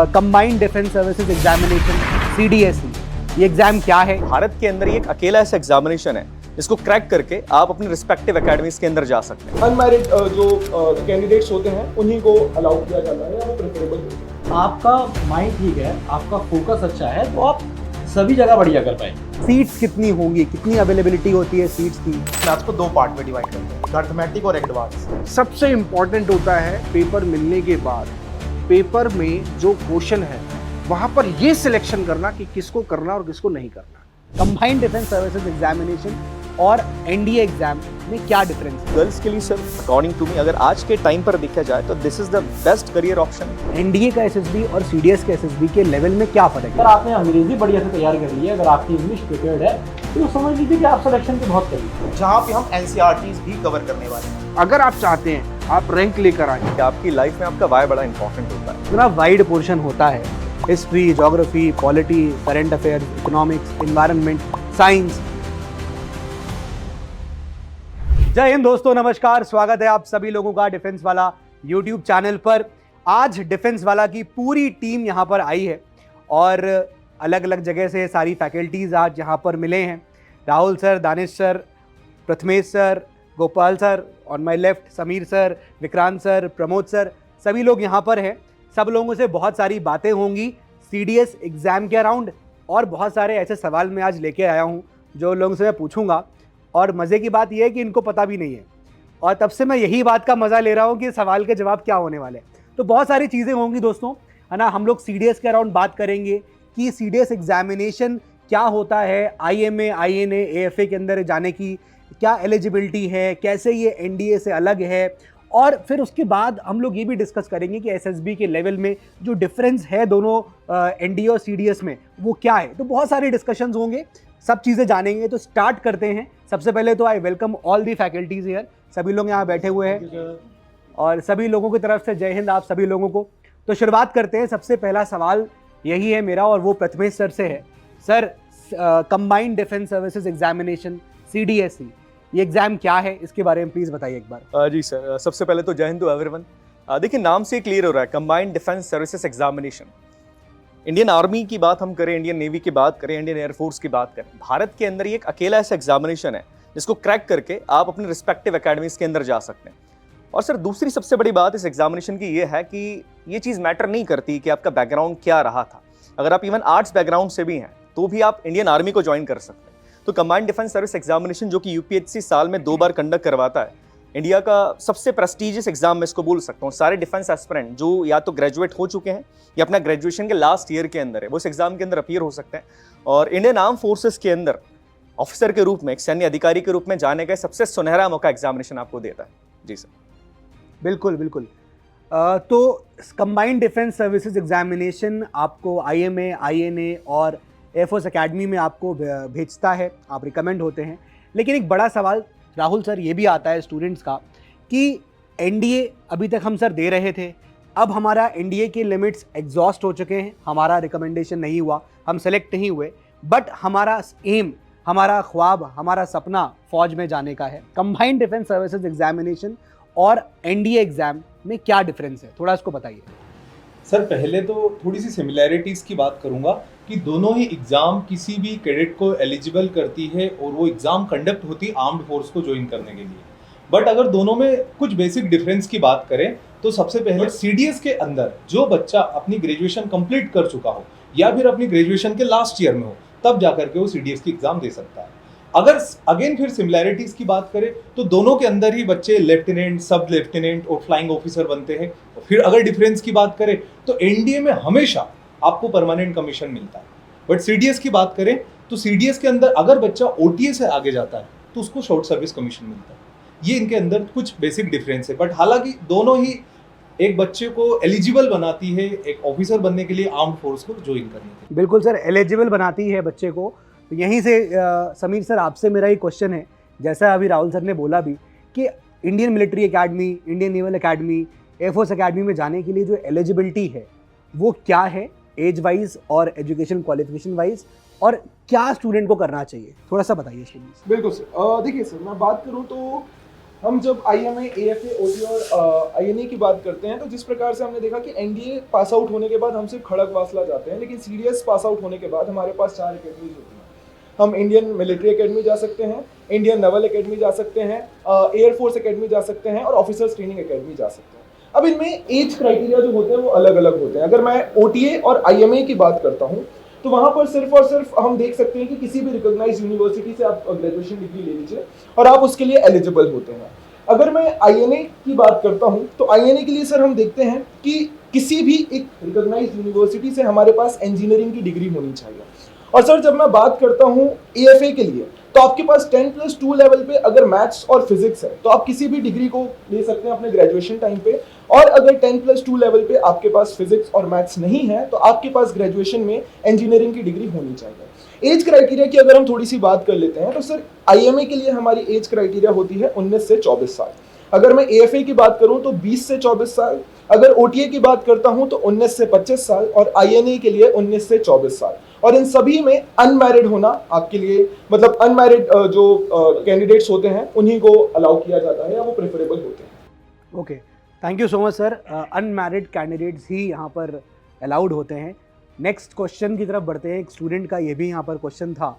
Combined defence services examination CDSE, ये exam क्या है? भारत के अंदर ये एक अकेला ऐसा एग्जामिनेशन है इसको क्रैक करके आप अपने रिस्पेक्टिव एकेडमीज के अंदर जा सकते हैं। अनमैरिड जो कैंडिडेट्स होते हैं उन्हीं को अलाउ किया जाता है, वो प्रेफरेबल होते हैं। आपका माइंड ठीक है, आपका फोकस अच्छा है, तो आप सभी जगह बढ़िया कर पाएंगे। सीट्स कितनी होंगी, कितनी अवेलेबिलिटी होती है सीट्स की? मैथ्स को 2 पार्ट में डिवाइड करते हैं, मैथमेटिक और एडवांस। सबसे इम्पॉर्टेंट होता है पेपर मिलने के बाद पेपर में जो क्वेश्चन है वहां पर ये सिलेक्शन करना कि किसको करना और किसको नहीं करना। कंबाइंड डिफेंस सर्विसेज एग्जामिनेशन और NDA एग्जाम में क्या डिफरेंस है? गर्ल्स के लिए सर अकॉर्डिंग टू मी अगर आज के टाइम पर देखा जाए तो this is the best career option. NDA का SSB और CDS के SSB के लेवल में क्या फर्क अगर है? आपने अंग्रेजी बढ़िया से तैयार कर ली है, अगर आपकी इंग्लिश प्रिपेयर्ड है, तो समझ लीजिए कि आप सिलेक्शन के बहुत करीब हैं। जहाँ पे हम NCERTs भी कवर करने वाले हैं। अगर आप चाहते हैं आप रैंक लेकर आए, कि आपकी लाइफ में आपका वाई बड़ा इंपॉर्टेंट होता है। इतना वाइड पोर्शन होता है, history, geography, polity, current affairs, economics, environment, science. जय हिंद दोस्तों, नमस्कार, स्वागत है आप सभी लोगों का डिफेंस वाला यूट्यूब चैनल पर। आज डिफेंस वाला की पूरी टीम यहाँ पर आई है और अलग अलग जगह से सारी फैकल्टीज़ आज यहाँ पर मिले हैं। Rahul sir, Danish sir, Prathamesh sir, Gopal sir, on my left Sameer sir, Vikrant sir, Pramod sir, सभी लोग यहाँ पर हैं। सब लोगों से बहुत सारी बातें होंगी CDS एग्ज़ाम के अराउंड और बहुत सारे ऐसे सवाल मैं आज लेके आया हूँ जो लोगों से मैं पूछूंगा। और मज़े की बात यह है कि इनको पता भी नहीं है और तब से मैं यही बात का मज़ा ले रहा हूँ कि सवाल के जवाब क्या होने वाले हैं। तो बहुत सारी चीज़ें होंगी दोस्तों, है ना। हम लोग CDS के अराउंड बात करेंगे कि CDS एग्जामिनेशन क्या होता है, IMA, INA, AFA के अंदर जाने की क्या एलिजिबिलिटी है, कैसे ये NDA से अलग है, और फिर उसके बाद हम लोग ये भी डिस्कस करेंगे कि SSB के लेवल में जो डिफरेंस है दोनों NDA और CDS में वो क्या है। तो बहुत सारे डिस्कशंस होंगे, सब चीज़ें जानेंगे। तो स्टार्ट करते हैं। सबसे पहले तो I welcome all the faculties here, सभी लोग यहाँ बैठे हुए हैं और सभी लोगों की तरफ से जय हिंद आप सभी लोगों को। तो शुरुआत करते हैं। सबसे पहला सवाल यही है मेरा और वो प्रथमेश सर से है। Sir, combined defence services examination CDSE, ये एग्जाम क्या है, इसके बारे में प्लीज़ बताइए एक बार। जी सर, सबसे पहले तो जय हिंद टू एवरीवन। देखिए नाम से क्लियर हो रहा है, combined defence services examination. Indian army की बात हम करें, इंडियन नेवी की बात करें, इंडियन एयरफोर्स की बात करें, भारत के अंदर ये एक अकेला ऐसा एग्जामिनेशन है जिसको क्रैक करके आप अपने रिस्पेक्टिव एकेडमीज के अंदर जा सकते हैं। और सर दूसरी सबसे बड़ी बात इस एग्जामिनेशन की ये है कि ये चीज़ मैटर नहीं करती कि आपका बैकग्राउंड क्या रहा था। अगर आप इवन आर्ट्स बैकग्राउंड से भी हैं तो भी आप इंडियन आर्मी को ज्वाइन कर सकते हैं। तो कंबाइंड डिफेंस सर्विस एग्जामिनेशन जो कि UPSC साल में 2 बार कंडक्ट करवाता है, इंडिया का सबसे प्रेस्टिजियस एग्जाम मैं इसको बोल सकता हूँ। सारे डिफेंस एस्पिरेंट जो या तो ग्रेजुएट हो चुके हैं या अपना ग्रेजुएशन के लास्ट ईयर के अंदर है, वो इस एग्जाम के अंदर अपीयर हो सकते हैं और इंडियन आर्म फोर्सेस के अंदर ऑफिसर के रूप में, एक सैन्य अधिकारी के रूप में जाने का सबसे सुनहरा मौका एग्जामिनेशन आपको देता है। जी सर, बिल्कुल बिल्कुल। तो कंबाइंड डिफेंस सर्विसेज एग्जामिनेशन आपको IMA, INA और एयरफोर्स एकेडमी में आपको भेजता है, आप रिकमेंड होते हैं। लेकिन एक बड़ा सवाल राहुल सर ये भी आता है स्टूडेंट्स का कि NDA अभी तक हम सर दे रहे थे, अब हमारा NDA के लिमिट्स एग्जॉस्ट हो चुके हैं, हमारा रिकमेंडेशन नहीं हुआ, हम सेलेक्ट नहीं हुए, बट हमारा एम, हमारा ख्वाब, हमारा सपना फौज में जाने का है। कंबाइंड डिफेंस सर्विसेज एग्जामिनेशन और NDA एग्जाम में क्या डिफरेंस है, थोड़ा इसको बताइए। सर पहले तो थोड़ी सी सिमिलैरिटीज़ की बात करूंगा कि दोनों ही एग्ज़ाम किसी भी कैडेट को एलिजिबल करती है और वो एग्ज़ाम कंडक्ट होती आर्म्ड फोर्स को ज्वाइन करने के लिए। बट अगर दोनों में कुछ बेसिक डिफरेंस की बात करें तो सबसे पहले CDS के अंदर जो बच्चा अपनी ग्रेजुएशन कंप्लीट कर चुका हो या फिर अपनी ग्रेजुएशन के लास्ट ईयर में हो तब जाकर के वो CDS की एग्ज़ाम दे सकता है। अगर अगेन फिर सिमिलैरिटीज़ की बात करें तो दोनों के अंदर ही बच्चे लेफ्टिनेंट, सब लेफ्टिनेंट और फ्लाइंग ऑफिसर बनते हैं। फिर अगर डिफरेंस की बात करें तो NDA में हमेशा आपको परमानेंट कमीशन मिलता है, बट CDS की बात करें तो CDS के अंदर अगर बच्चा OTA से आगे जाता है तो उसको शॉर्ट सर्विस कमीशन मिलता है। ये इनके अंदर कुछ बेसिक डिफरेंस है, बट हालांकि दोनों ही एक बच्चे को एलिजिबल बनाती है एक ऑफिसर बनने के लिए, आर्म्ड फोर्स को ज्वाइन करने के लिए। बिल्कुल सर, एलिजिबल बनाती है बच्चे को। तो यहीं से समीर सर आपसे मेरा एक क्वेश्चन है, जैसा अभी राहुल सर ने बोला भी कि Indian military academy, Indian naval academy, air force academy में जाने के लिए जो एलिजिबिलिटी है वो क्या है, एज वाइज और एजुकेशन क्वालिफिकेशन वाइज, और क्या स्टूडेंट को करना चाहिए, थोड़ा सा बताइए इसके लिए। बिल्कुल सर। देखिए सर, मैं बात करूं तो हम जब IMA, AFA, OT और INA की बात करते हैं तो जिस प्रकार से हमने देखा कि NDA पास आउट होने के बाद हम सिर्फ खड़ग वासला जाते हैं, लेकिन CDS पास आउट होने के बाद हमारे पास 4 अकेडमीज होती हैं। हम इंडियन मिलिट्री एकेडमी जा सकते हैं, इंडियन नेवल एकेडमी जा सकते हैं, एयरफोर्स एकेडमी जा सकते हैं और ऑफिसर्स ट्रेनिंग एकेडमी जा सकते हैं। अब इनमें एज क्राइटेरिया जो होते हैं वो अलग अलग होते हैं। अगर मैं OTA और IMA की बात करता हूँ तो वहाँ पर सिर्फ और सिर्फ हम देख सकते हैं कि किसी भी रिकॉग्नाइज्ड यूनिवर्सिटी से आप ग्रेजुएशन डिग्री ले लीजिए और आप उसके लिए एलिजिबल होते हैं। अगर मैं INA की बात करता हूँ तो INA के लिए सर हम देखते हैं कि किसी भी एक रिकॉग्नाइज्ड यूनिवर्सिटी से हमारे पास इंजीनियरिंग की डिग्री होनी चाहिए। और सर जब मैं बात करता हूँ AFA के लिए तो आपके पास 10+2 लेवल पे अगर मैथ्स और फिजिक्स है तो आप किसी भी डिग्री को ले सकते हैं अपने ग्रेजुएशन टाइम पे, और अगर 10+2 लेवल पे आपके पास फिजिक्स और मैथ्स नहीं है तो आपके पास ग्रेजुएशन में इंजीनियरिंग की डिग्री होनी चाहिए। एज क्राइटेरिया की अगर हम थोड़ी सी बात कर लेते हैं तो सर IMA के लिए हमारी एज क्राइटेरिया होती है 19 से 24 साल। अगर मैं AFA की बात करूं तो 20 से 24 साल, अगर OTA की बात करता हूं तो 19 से 25 साल और INA के लिए 19 से 24 साल। और इन सभी में अनमैरिड होना आपके लिए, मतलब अनमैरिड जो कैंडिडेट्स होते हैं उन्हीं को अलाउ किया जाता है या वो प्रेफरेबल होते हैं। Okay, thank you so much sir. Unmarried candidates ही यहाँ पर अलाउड होते हैं। नेक्स्ट क्वेश्चन की तरफ बढ़ते हैं। एक स्टूडेंट का ये भी यहाँ पर क्वेश्चन था,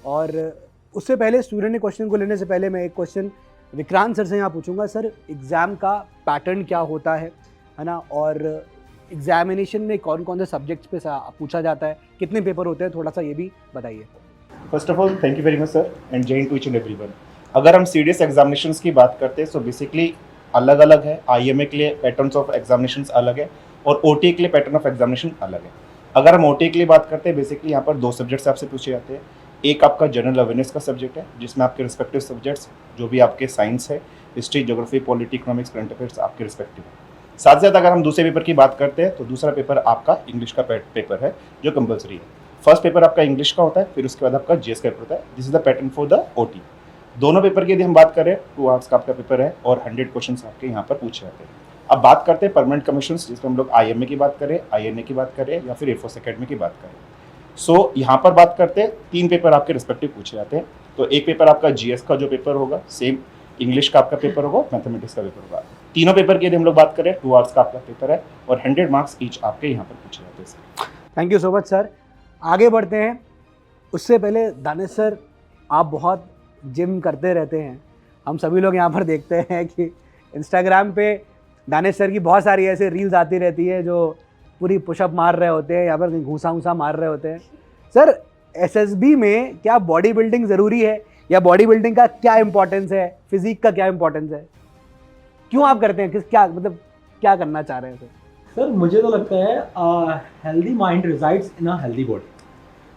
और उससे पहले स्टूडेंट ने क्वेश्चन को लेने से पहले मैं एक क्वेश्चन विक्रांत सर से यहाँ पूछूंगा। सर, एग्ज़ाम का पैटर्न क्या होता है ना, और एग्जामिनेशन में कौन कौन से सब्जेक्ट्स पे पूछा जाता है, कितने पेपर होते हैं, थोड़ा सा ये भी बताइए। First of all thank you very much sir and Jai Hind to each and everyone. अगर हम सीरियस एग्जामिनेशंस की बात करते हैं तो बेसिकली अलग अलग है। IMA के लिए पैटर्न्स ऑफ एग्जामिनेशंस अलग है और OTA के लिए पैटर्न ऑफ एग्जामिनेशन अलग है। अगर हम OTA के लिए बात करते हैं, बेसिकली यहाँ पर 2 सब्जेक्ट्स आपसे पूछे जाते हैं। एक आपका जनरल अवेयरनेस का सब्जेक्ट है जिसमें आपके रिस्पेक्टिव सब्जेक्ट्स जो भी आपके साइंस है, history, geography, polity, economics, current affairs आपके रिस्पेक्टिव है। साथ ही साथ अगर हम दूसरे पेपर की बात करते हैं तो दूसरा पेपर आपका इंग्लिश का पेपर है जो कंपलसरी है। फर्स्ट पेपर आपका इंग्लिश का होता है, फिर उसके बाद आपका GS का पेपर होता है। This is the pattern for the OT। दोनों पेपर की यदि हम बात करें 2 आवर्स का आपका पेपर है और 100 क्वेश्चन आपके यहाँ पर पूछे जाते हैं। अब बात करते हैं परमानेंट कमीशन, जिसमें हम लोग IMA की बात करें, INA की बात करें या फिर एयरफोर्स एकेडमी की बात करें। सो यहाँ पर बात करते हैं 3 पेपर आपके रिस्पेक्टिव पूछे जाते हैं। तो एक पेपर आपका GS का जो पेपर होगा, सेम इंग्लिश का आपका पेपर होगा, मैथमेटिक्स का पेपर होगा। तीनों पेपर की यदि हम लोग बात करें 2 आवर्स का आपका पेपर है और 100 मार्क्स ईच आपके यहाँ पर पूछे जाते हैं। Thank you so much sir. आगे बढ़ते हैं। उससे पहले दानिश सर, आप बहुत जिम करते रहते हैं, हम सभी लोग यहाँ पर देखते हैं कि इंस्टाग्राम पे दानिश सर की बहुत सारी ऐसे रील्स आती रहती है जो पूरी पुशअप मार रहे होते हैं, यहाँ पर घूसा मार रहे होते हैं। सर, SSB में क्या बॉडी बिल्डिंग ज़रूरी है, या बॉडी बिल्डिंग का क्या इंपॉर्टेंस है, फिजिक का क्या इंपॉर्टेंस है, क्यों आप करते हैं, क्या मतलब क्या करना चाह रहे हैं सर? सर, मुझे तो लगता है healthy mind resides in a healthy body,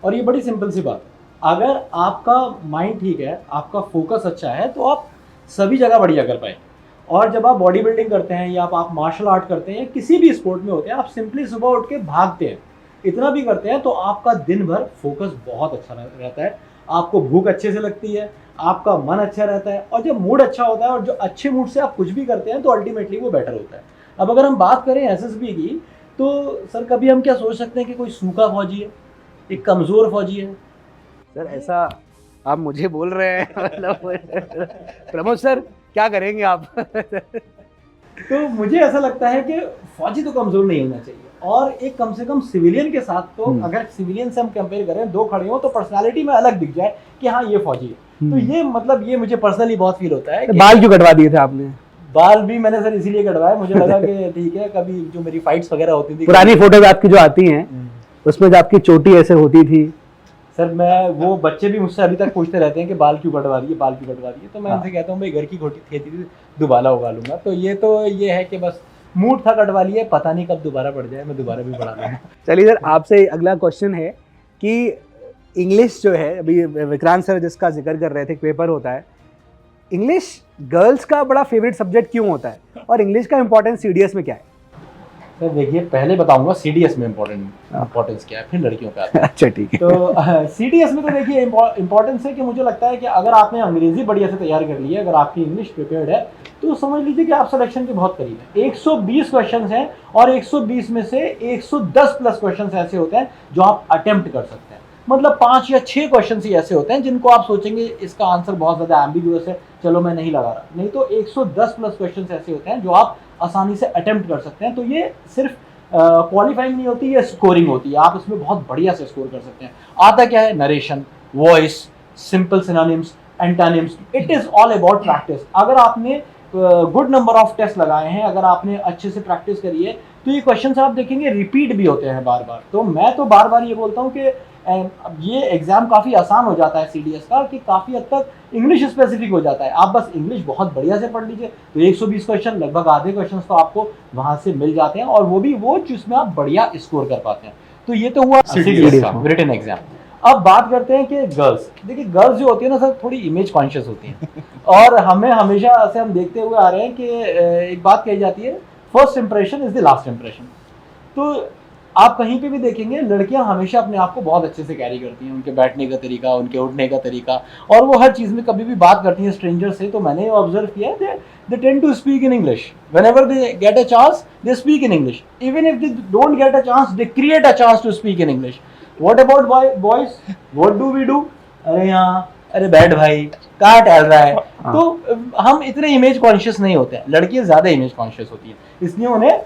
और ये बड़ी सिंपल सी बात है। अगर आपका माइंड ठीक है, आपका फोकस अच्छा है, तो आप सभी जगह बढ़िया कर पाएंगे। और जब आप बॉडी बिल्डिंग करते हैं या आप मार्शल आर्ट करते हैं या किसी भी स्पोर्ट में होते हैं, आप सिंपली सुबह उठ के भागते हैं, इतना भी करते हैं, तो आपका दिन भर फोकस बहुत अच्छा रहता है, आपको भूख अच्छे से लगती है, आपका मन अच्छा रहता है, और जब मूड अच्छा होता है और जो अच्छे मूड से आप कुछ भी करते हैं तो अल्टीमेटली वो बेटर होता है। अब अगर हम बात करें SSB की, तो सर कभी हम क्या सोच सकते हैं कि कोई सूखा फौजी है, एक कमज़ोर फौजी है? सर, ऐसा आप मुझे बोल रहे हैं मतलब प्रमोद सर, क्या करेंगे आप? तो मुझे ऐसा लगता है कि फौजी तो कमज़ोर नहीं होना चाहिए, और एक कम से कम सिविलियन के साथ, तो अगर सिविलियन से हम कंपेयर करें, 2 खड़े हों तो पर्सनालिटी में अलग दिख जाए कि हाँ ये फौजी है। तो ये मतलब ये मुझे पर्सनली बहुत फील होता है। बाल क्यों कटवा दिए थे आपने? बाल भी मैंने सर इसीलिए कटवाए, मुझे लगा कि ठीक है, कभी जो मेरी फाइट्स वगैरह होती थी, पुरानी फोटोज आपकी जो आती हैं उसमें जो आपकी चोटी ऐसे होती थी, सर मैं वो बच्चे भी मुझसे अभी तक पूछते रहते हैं कि बाल क्यों कटवा दिए, बाल क्यों कटवा दिए, तो मैं उनसे कहता हूँ भाई घर की खेती थी, दोबारा उगा लूंगा। तो ये है कि बस मूड था, कटवा लिया, पता नहीं कब दोबारा बढ़ जाए, मैं दोबारा भी बढ़ा लूँगा। चलिए सर, आपसे अगला क्वेश्चन है कि इंग्लिश जो है, अभी विक्रांत सर जिसका जिक्र कर रहे थे, पेपर होता है, इंग्लिश गर्ल्स का बड़ा फेवरेट सब्जेक्ट क्यों होता है, और इंग्लिश का इंपॉर्टेंस CDS में क्या है? सर देखिए, पहले बताऊंगा CDS में इम्पोर्टेंस क्या है, फिर लड़कियों का। अच्छा, ठीक है। तो CDS में तो देखिए इम्पोर्टेंस है कि मुझे लगता है कि अगर आपने अंग्रेजी बढ़िया से तैयार कर ली है, अगर आपकी इंग्लिश प्रिपेयर्ड है, तो समझ लीजिए कि आप सिलेक्शन के बहुत करीब हैं। 120 क्वेश्चन हैं और 120 में से 110 प्लस क्वेश्चन ऐसे होते हैं जो आप अटेम्प्ट कर सकते हैं। मतलब 5 या 6 क्वेश्चन ही ऐसे होते हैं जिनको आप सोचेंगे इसका आंसर बहुत ज़्यादा एम्बिगुअस है, चलो मैं नहीं लगा रहा। नहीं तो 110 प्लस क्वेश्चन ऐसे होते हैं जो आप आसानी से अटेम्प्ट कर सकते हैं। तो ये सिर्फ क्वालिफाइंग नहीं होती, ये स्कोरिंग होती है। आप इसमें बहुत बढ़िया से स्कोर कर सकते हैं। आता क्या है? Narration, voice, simple synonyms, antonyms, it is all about practice. अगर आपने गुड नंबर ऑफ टेस्ट लगाए हैं, अगर आपने अच्छे से प्रैक्टिस करी है, तो ये क्वेश्चन आप देखेंगे रिपीट भी होते हैं बार बार। तो मैं तो बार बार ये बोलता हूँ कि ये एग्जाम काफ़ी आसान हो जाता है CDS का, कि काफ़ी हद तक इंग्लिश स्पेसिफिक हो जाता है। आप बस इंग्लिश बहुत बढ़िया से पढ़ लीजिए तो 120 क्वेश्चन, लगभग आधे क्वेश्चन तो आपको वहाँ से मिल जाते हैं, और वो भी वो जिसमें आप बढ़िया स्कोर कर पाते हैं। तो ये तो हुआ CDS का रिटन एग्जाम। अब बात करते हैं कि गर्ल्स। देखिए गर्ल्स जो होती है ना सर, थोड़ी इमेज कॉन्शियस होती हैं और हमें हमेशा से हम देखते हुए आ रहे हैं कि एक बात कही जाती है, first impression is the last impression. तो आप कहीं पे भी देखेंगे लड़कियां हमेशा अपने आप को बहुत अच्छे से कैरी करती हैं, उनके बैठने का तरीका, उनके उठने का तरीका, और वो हर चीज़ में कभी भी बात करती हैं स्ट्रेंजर से। तो मैंने ऑब्जर्व किया है they tend to speak in English whenever they get a chance, they speak in English. Even if they don't get a chance, they create a chance to speak in English. What about boys? What do we do? अरे यहाँ, अरे बैठ भाई, कहाँ टहल रहा है? तो हम इतने इमेज कॉन्शियस नहीं होते हैं, लड़कियां ज्यादा इमेज कॉन्शियस होती हैं, इसलिए उन्हें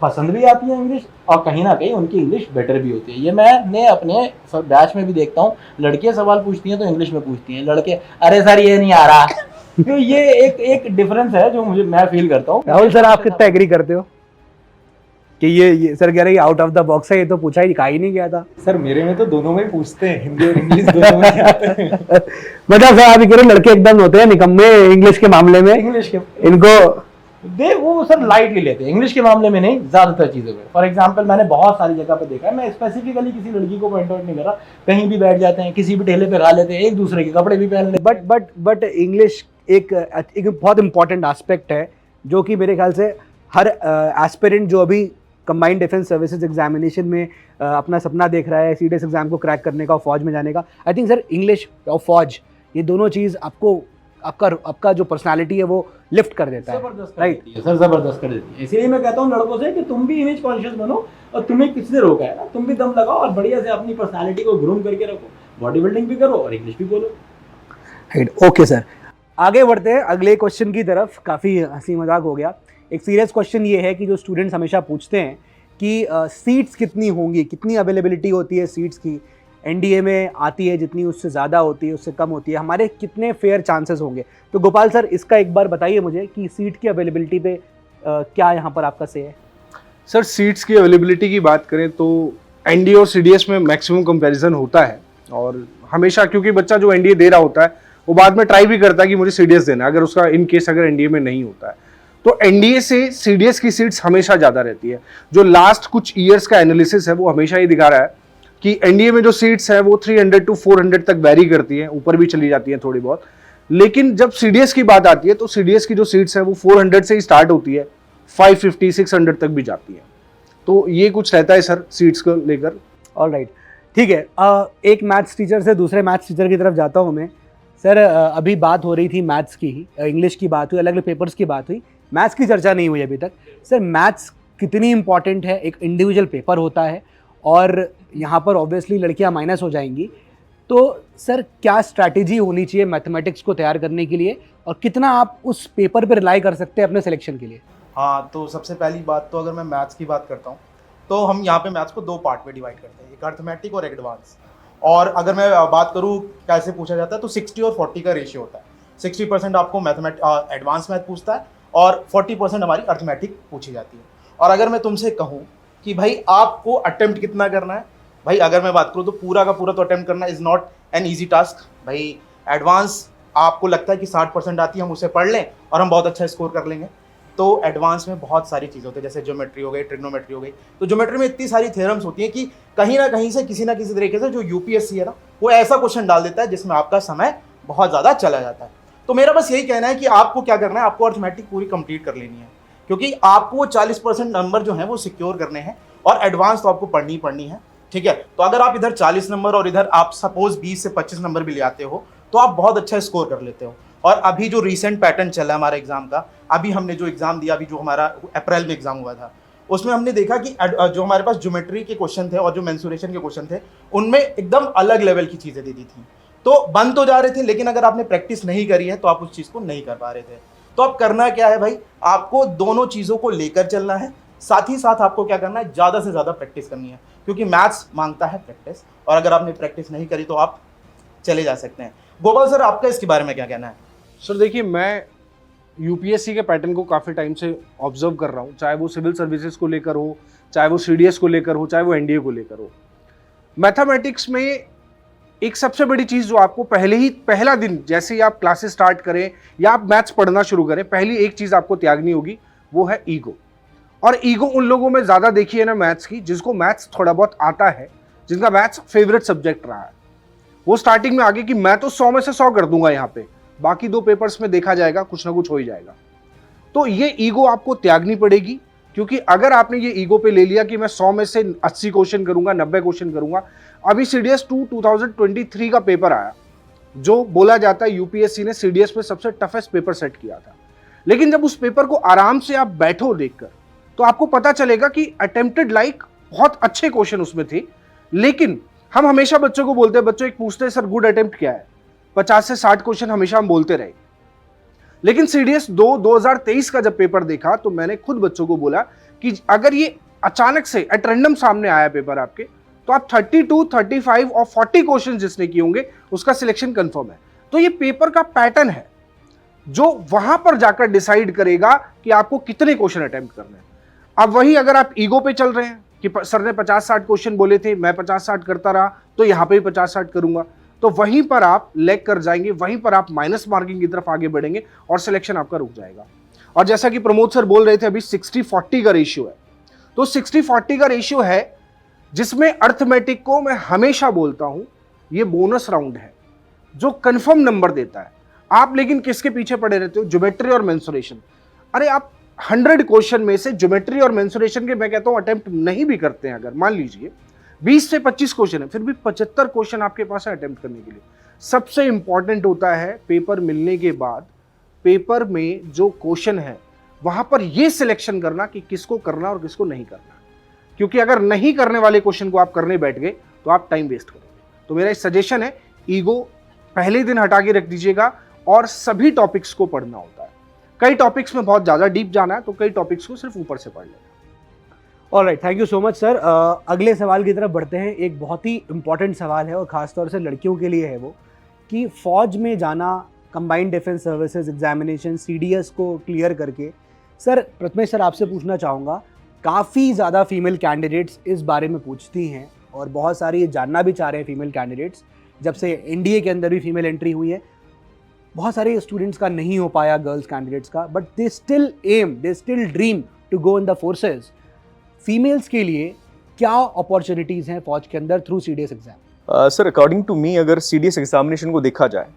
पसंद भी आती है इंग्लिश, और कहीं ना कहीं उनकी इंग्लिश बेटर भी होती है। ये मैंने अपने बैच में भी देखता हूँ, लड़कियां सवाल पूछती हैं तो इंग्लिश में पूछती हैं, लड़के अरे सर ये नहीं आ रहा। तो ये एक डिफरेंस है जो मैं फील करता हूँ। राहुल सर, आप कितना एग्री करते हो कि ये सर कह रहे हैं आउट ऑफ द बॉक्स है, ये तो पूछा ही कहा ही नहीं गया था? सर मेरे में तो दोनों में पूछते हैं, हिंदी और इंग्लिश दोनों में आते हैं। मतलब सर आप ये कह रहे लड़के एकदम होते हैं निकम्मे इंग्लिश के मामले में, इंग्लिश के इनको वो सर लाइटली लेते हैं, इंग्लिश के मामले में नहीं, ज्यादातर चीजों में। फॉर एग्जांपल मैंने बहुत सारी जगह पे देखा है, मैं स्पेसिफिकली किसी लड़की को पॉइंट आउट नहीं कर रहा, कहीं भी बैठ जाते हैं, किसी भी ठेले पे खा लेते हैं, एक दूसरे के कपड़े भी पहन लेते हैं। बट इंग्लिश एक बहुत इंपॉर्टेंट एस्पेक्ट है जो कि मेरे ख्याल से हर एस्पिरेंट जो अभी कंबाइंड डिफेंस सर्विसेज एग्जामिनेशन में अपना सपना देख रहा है CDS एग्जाम को क्रैक करने का, फौज में जाने का, आई थिंक सर इंग्लिश और फौज ये दोनों चीज़ आपका जो पर्सनालिटी है वो लिफ्ट कर देता है, राइट? सर जबरदस्त कर देती है। इसीलिए मैं कहता हूँ लड़कों से कि तुम भी इमेज कॉन्शियस बनो, और तुम्हें किसने रोका है ना, तुम भी दम लगाओ और बढ़िया से अपनी पर्सनालिटी को ग्रूम करके रखो, बॉडी बिल्डिंग भी करो और इंग्लिश भी बोलो। राइट, ओके सर, आगे बढ़ते हैं अगले क्वेश्चन की तरफ। काफ़ी हंसी मजाक हो गया। एक सीरियस क्वेश्चन ये है कि जो स्टूडेंट्स हमेशा पूछते हैं कि सीट्स कितनी होंगी, कितनी अवेलेबिलिटी होती है सीट्स की, NDA में आती है जितनी, उससे ज़्यादा होती है, उससे कम होती है, हमारे कितने फेयर चांसेस होंगे? तो गोपाल सर इसका एक बार बताइए मुझे कि सीट की अवेलेबिलिटी पे क्या यहाँ पर आपका से है? सर सीट्स की अवेलेबिलिटी की बात करें तो NDA और CDS में मैक्सिमम कंपैरिजन होता है, और हमेशा क्योंकि बच्चा जो NDA दे रहा होता है वो बाद में ट्राई भी करता है कि मुझे CDS देना है, अगर उसका इन केस अगर NDA में नहीं होता है तो NDA से CDS की सीट्स हमेशा ज़्यादा रहती है। जो लास्ट कुछ ईयर्स का एनालिसिस है वो हमेशा ये दिखा रहा है कि NDA में जो सीट्स है वो 300 to 400 तक वेरी करती हैं, ऊपर भी चली जाती हैं थोड़ी बहुत, लेकिन जब CDS की बात आती है तो CDS की जो सीट्स है वो 400 से ही स्टार्ट होती है, 550 600 तक भी जाती है। तो ये कुछ रहता है सर सीट्स को लेकर। ऑलराइट, ठीक है। एक मैथ्स टीचर से दूसरे मैथ्स टीचर की तरफ जाता हूँ मैं। सर अभी बात हो रही थी मैथ्स की ही, इंग्लिश की बात हुई, अलग अलग पेपर्स की बात हुई, मैथ्स की चर्चा नहीं हुई अभी तक। सर मैथ्स कितनी इंपॉर्टेंट है? एक इंडिविजुअल पेपर होता है और यहाँ पर ऑब्वियसली लड़कियाँ माइनस हो जाएंगी, तो सर क्या स्ट्रैटेजी होनी चाहिए मैथमेटिक्स को तैयार करने के लिए, और कितना आप उस पेपर पर रिलाई कर सकते हैं अपने सिलेक्शन के लिए? हाँ, तो सबसे पहली बात तो अगर मैं मैथ्स की बात करता हूँ तो हम यहाँ पे मैथ्स को 2 पार्ट में डिवाइड करते हैं, एक अर्थमेटिक और एक एडवांस। और अगर मैं बात करूँ कैसे पूछा जाता है तो 60 और 40 का रेशियो होता है। 60% आपको एडवांस मैथ पूछता है और 40% हमारी अर्थमेटिक पूछी जाती है। और अगर मैं तुमसे कहूँ कि भाई आपको अटेम्प्ट कितना करना है, भाई अगर मैं बात करूँ तो पूरा का पूरा तो अटेम्प्ट करना is not an easy task. भाई एडवांस आपको लगता है कि 60% आती है, हम उसे पढ़ लें और हम बहुत अच्छा स्कोर कर लेंगे, तो एडवांस में बहुत सारी चीज़ें होती है, जैसे ज्योमेट्री हो गई, ट्रिग्नोमेट्री हो गई। तो ज्योमेट्री में इतनी सारी थ्योरम्स होती हैं कि कहीं ना कहीं से किसी ना किसी तरीके से जो UPSC है ना, वो ऐसा क्वेश्चन डाल देता है जिसमें आपका समय बहुत ज़्यादा चला जाता है। तो मेरा बस यही कहना है कि आपको क्या करना है, आपको अर्थमेटिक पूरी कंप्लीट कर लेनी है, क्योंकि आपको वो 40% नंबर जो है वो सिक्योर करने हैं, और एडवांस तो आपको पढ़नी है, ठीक है। तो अगर आप इधर 40 नंबर और इधर आप सपोज 20 से 25 नंबर भी ले आते हो तो आप बहुत अच्छा स्कोर कर लेते हो। और अभी जो रिसेंट पैटर्न चला है हमारे एग्जाम का, अभी हमने जो एग्जाम दिया, अभी जो हमारा अप्रैल में एग्जाम हुआ था, उसमें हमने देखा कि जो हमारे पास ज्योमेट्री के क्वेश्चन थे और जो मेंसुरेशन के क्वेश्चन थे उनमें एकदम अलग लेवल की चीज़ें दे दी थी। तो बन तो जा रहे थे, लेकिन अगर आपने प्रैक्टिस नहीं करी है तो आप उस चीज़ को नहीं कर पा रहे थे। तो अब करना क्या है भाई, आपको दोनों चीज़ों को लेकर चलना है, साथ ही साथ आपको क्या करना है, ज़्यादा से ज़्यादा प्रैक्टिस करनी है, क्योंकि मैथ्स मांगता है प्रैक्टिस, और अगर आपने प्रैक्टिस नहीं करी तो आप चले जा सकते हैं। गोपाल सर, आपका इसके बारे में क्या कहना है? सर देखिए, मैं यूपीएससी के पैटर्न को काफ़ी टाइम से ऑब्जर्व कर रहा हूँ, चाहे वो सिविल सर्विसेज को लेकर हो, चाहे वो सीडीएस को लेकर हो, चाहे वो एनडीए को लेकर हो। मैथमेटिक्स में एक सबसे बड़ी चीज़ जो आपको पहला दिन जैसे ही आप क्लासेस स्टार्ट करें या आप मैथ्स पढ़ना शुरू करें, पहली एक चीज़ आपको त्यागनी होगी, वो है ईगो। और ईगो उन लोगों में ज़्यादा देखी है ना मैथ्स की, जिसको मैथ्स थोड़ा बहुत आता है, जिनका मैथ्स फेवरेट सब्जेक्ट रहा है। वो स्टार्टिंग में आगे कि मैं तो 100 में से 100 कर दूंगा, यहाँ पे बाकी 2 पेपर्स में देखा जाएगा, कुछ ना कुछ हो ही जाएगा। तो ये ईगो आपको त्यागनी पड़ेगी, क्योंकि अगर आपने ये ईगो पे ले लिया कि मैं 100 में से 80 क्वेश्चन करूंगा, 90 क्वेश्चन करूंगा। अभी सीडीएस 2023 का पेपर आया, जो बोला जाता है यूपीएससी ने सीडीएस में सबसे टफेस्ट पेपर सेट किया था। लेकिन जब उस पेपर को आराम से आप बैठो देखकर, तो आपको पता चलेगा कि अटेम्प्टेड लाइक बहुत अच्छे क्वेश्चन उसमें थे। लेकिन हम हमेशा बच्चों को बोलते हैं, बच्चों एक पूछते हैं सर गुड अटेम्प्ट क्या है, 50 से 60 क्वेश्चन हमेशा हम बोलते रहे। लेकिन सीडीएस 2023 का जब पेपर देखा तो मैंने खुद बच्चों को बोला कि अगर ये अचानक से एट रैंडम सामने आया पेपर आपके, तो आप 32, 35 और 40 क्वेश्चन जिसने किए होंगे उसका सिलेक्शन कंफर्म है। तो ये पेपर का पैटर्न है जो वहां पर जाकर डिसाइड करेगा कि आपको कितने क्वेश्चन अटेम्प्ट करने हैं। अब वही अगर आप ईगो पे चल रहे हैं कि सर ने 50-60 क्वेश्चन बोले थे, मैं 50-60 करता रहा, तो यहाँ पे भी 50-60 करूंगा, तो वहीं पर आप लैग कर जाएंगे, वहीं पर आप माइनस मार्किंग की तरफ आगे बढ़ेंगे और सिलेक्शन आपका रुक जाएगा। और जैसा कि प्रमोद सर बोल रहे थे, अभी 60-40 का रेशियो है। तो 60-40 का रेशियो है जिसमें अर्थमेटिक को मैं हमेशा बोलता हूं ये बोनस राउंड है जो कंफर्म नंबर देता है। आप लेकिन किसके पीछे पड़े रहते हो? ज्योमेट्री और मेंसुरेशन। अरे आप 100 क्वेश्चन में से ज्योमेट्री और मेंसुरेशन के मैं कहता हूं अटेम्प्ट नहीं भी करते हैं, अगर मान लीजिए 20 से 25 क्वेश्चन है, फिर भी 75 क्वेश्चन आपके पास है अटेम्प्ट करने के लिए। सबसे इंपॉर्टेंट होता है पेपर मिलने के बाद पेपर में जो क्वेश्चन है वहां पर यह सिलेक्शन करना कि किसको करना और किसको नहीं करना, क्योंकि अगर नहीं करने वाले क्वेश्चन को आप करने बैठ गए तो आप टाइम वेस्ट करोगे। तो मेरा एक सजेशन है, ईगो पहले दिन हटा के रख दीजिएगा और सभी टॉपिक्स को पढ़ना होता है। कई टॉपिक्स में बहुत ज्यादा डीप जाना है तो कई टॉपिक्स को सिर्फ ऊपर से पढ़ लेना। Alright, thank you so much sir. अगले सवाल की तरफ बढ़ते हैं। एक बहुत ही इंपॉर्टेंट सवाल है और खासतौर से लड़कियों के लिए है वो, कि फौज में जाना, combined defence services examination CDS को क्लियर करके, सर प्रथमेश सर आपसे पूछना चाहूँगा, काफ़ी ज़्यादा फीमेल कैंडिडेट्स इस बारे में पूछती हैं और बहुत सारी ये जानना भी चाह रहे हैं फीमेल कैंडिडेट्स, जब से एनडीए के अंदर भी फीमेल एंट्री हुई है, बहुत सारे स्टूडेंट्स का नहीं हो पाया, गर्ल्स कैंडिडेट्स का, but they still um, they still dream to go in the forces. Females के लिए क्या अपॉर्चुनिटीज़ हैं फौज के अंदर through CDS exam? Sir according to me, अगर सीडीएस एग्जामिनेशन को देखा जाए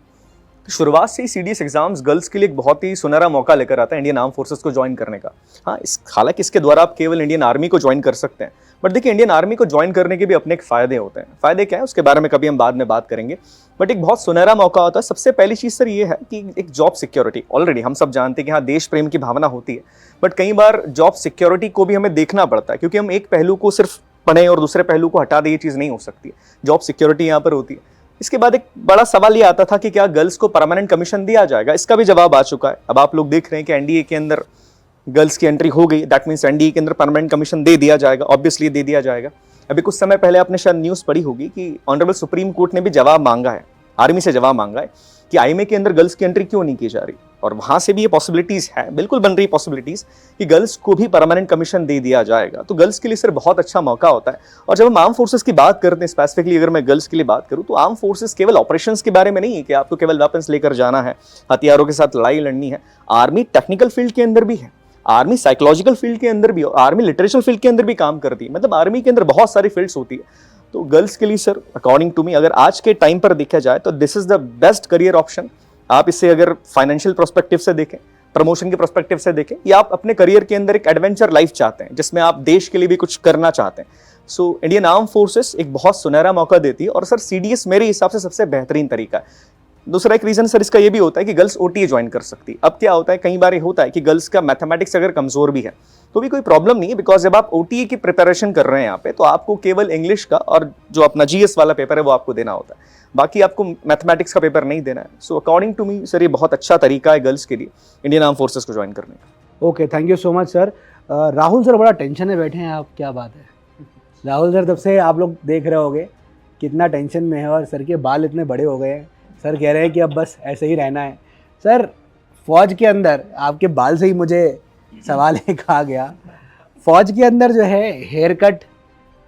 तो शुरुआत से ही सीडीएस एग्जाम्स गर्ल्स के लिए एक बहुत ही सुनहरा मौका लेकर आता है इंडियन आर्म फोर्सेस को ज्वाइन करने का। हाँ, हालांकि इसके द्वारा आप केवल इंडियन आर्मी को ज्वाइन कर सकते हैं, बट देखिए इंडियन आर्मी को ज्वाइन करने के भी अपने एक फ़ायदे होते हैं। फ़ायदे क्या है उसके बारे में कभी हम बाद में बात करेंगे, बट एक बहुत सुनहरा मौका होता है। सबसे पहली चीज़ सर ये है कि एक जॉब सिक्योरिटी। ऑलरेडी हम सब जानते हैं कि हाँ, देश प्रेम की भावना होती है, बट कई बार जॉब सिक्योरिटी को भी हमें देखना पड़ता है, क्योंकि हम एक पहलू को सिर्फ पढ़ें और दूसरे पहलू को हटा दें, ये चीज़ नहीं हो सकती है। जॉब सिक्योरिटी यहाँ पर होती है। इसके बाद एक बड़ा सवाल ये आता था कि क्या गर्ल्स को परमानेंट कमीशन दिया जाएगा? इसका भी जवाब आ चुका है। अब आप लोग देख रहे हैं कि एनडीए के अंदर गर्ल्स की एंट्री हो गई, दैट मीन्स एनडीए के अंदर परमानेंट कमीशन दे दिया जाएगा, ऑब्वियसली दे दिया जाएगा। अभी कुछ समय पहले आपने शायद न्यूज़ पढ़ी होगी कि ऑनरेबल सुप्रीम कोर्ट ने भी जवाब मांगा है, आर्मी से जवाब मांगा है कि आईएमए के अंदर गर्ल्स की एंट्री क्यों नहीं की जा रही, और वहां से भी ये पॉसिबिलिटीज है, बिल्कुल बन रही पॉसिबिलिटीज कि गर्ल्स को भी परमानेंट कमीशन दे दिया जाएगा। तो गर्ल्स के लिए सर बहुत अच्छा मौका होता है। और जब हम आर्म फोर्सेस की बात करते हैं, स्पेसिफिकली अगर मैं गर्ल्स के लिए बात करूं, तो आर्म फोर्सेस केवल ऑपरेशंस के बारे में नहीं है कि आपको केवल वेपन्स लेकर जाना है, हथियारों के साथ लड़ाई लड़नी है। आर्मी टेक्निकल फील्ड के अंदर भी है, आर्मी साइकोलॉजिकल फील्ड के अंदर भी, आर्मी लिटरेचर फील्ड के अंदर भी काम करती है। मतलब आर्मी के अंदर बहुत सारी फील्ड्स होती है। तो गर्ल्स के लिए सर अकॉर्डिंग टू मी, अगर आज के टाइम पर देखा जाए तो this is the best career option. आप इसे अगर फाइनेंशियल प्रोस्पेक्टिव से देखें, प्रमोशन के प्रोस्पेक्टिव से देखें, या आप अपने करियर के अंदर एक एडवेंचर लाइफ चाहते हैं जिसमें आप देश के लिए भी कुछ करना चाहते हैं, सो इंडियन आर्म फोर्सेस एक बहुत सुनहरा मौका देती है। और सर सीडीएस मेरे हिसाब से सबसे बेहतरीन तरीका है। दूसरा एक रीजन सर इसका ये भी होता है कि गर्ल्स ओटीए ज्वाइन कर सकती है। अब क्या होता है, कई बार ये होता है कि गर्ल्स का मैथमेटिक्स अगर कमजोर भी है तो भी कोई प्रॉब्लम नहीं है, बिकॉज जब आप ओटीए की प्रिपरेशन कर रहे हैं यहाँ पे तो आपको केवल इंग्लिश का और जो अपना जीएस वाला पेपर है वो आपको देना होता है, बाकी आपको मैथमेटिक्स का पेपर नहीं देना है। So according to me sir ये बहुत अच्छा तरीका है गर्ल्स के लिए इंडियन आर्म फोर्सेस को ज्वाइन करने का। Okay, thank you so much sir. Rahul sir बड़ा टेंशन में बैठे हैं आप, क्या बात है? राहुल सर तब से आप लोग देख रहे होंगे कितना टेंशन में है और सर के बाल इतने बड़े हो गए हैं। सर कह रहे हैं कि अब बस ऐसे ही रहना है। सर फौज के अंदर आपके बाल से ही मुझे सवाल एक आ गया, फौज के अंदर जो है हेयर कट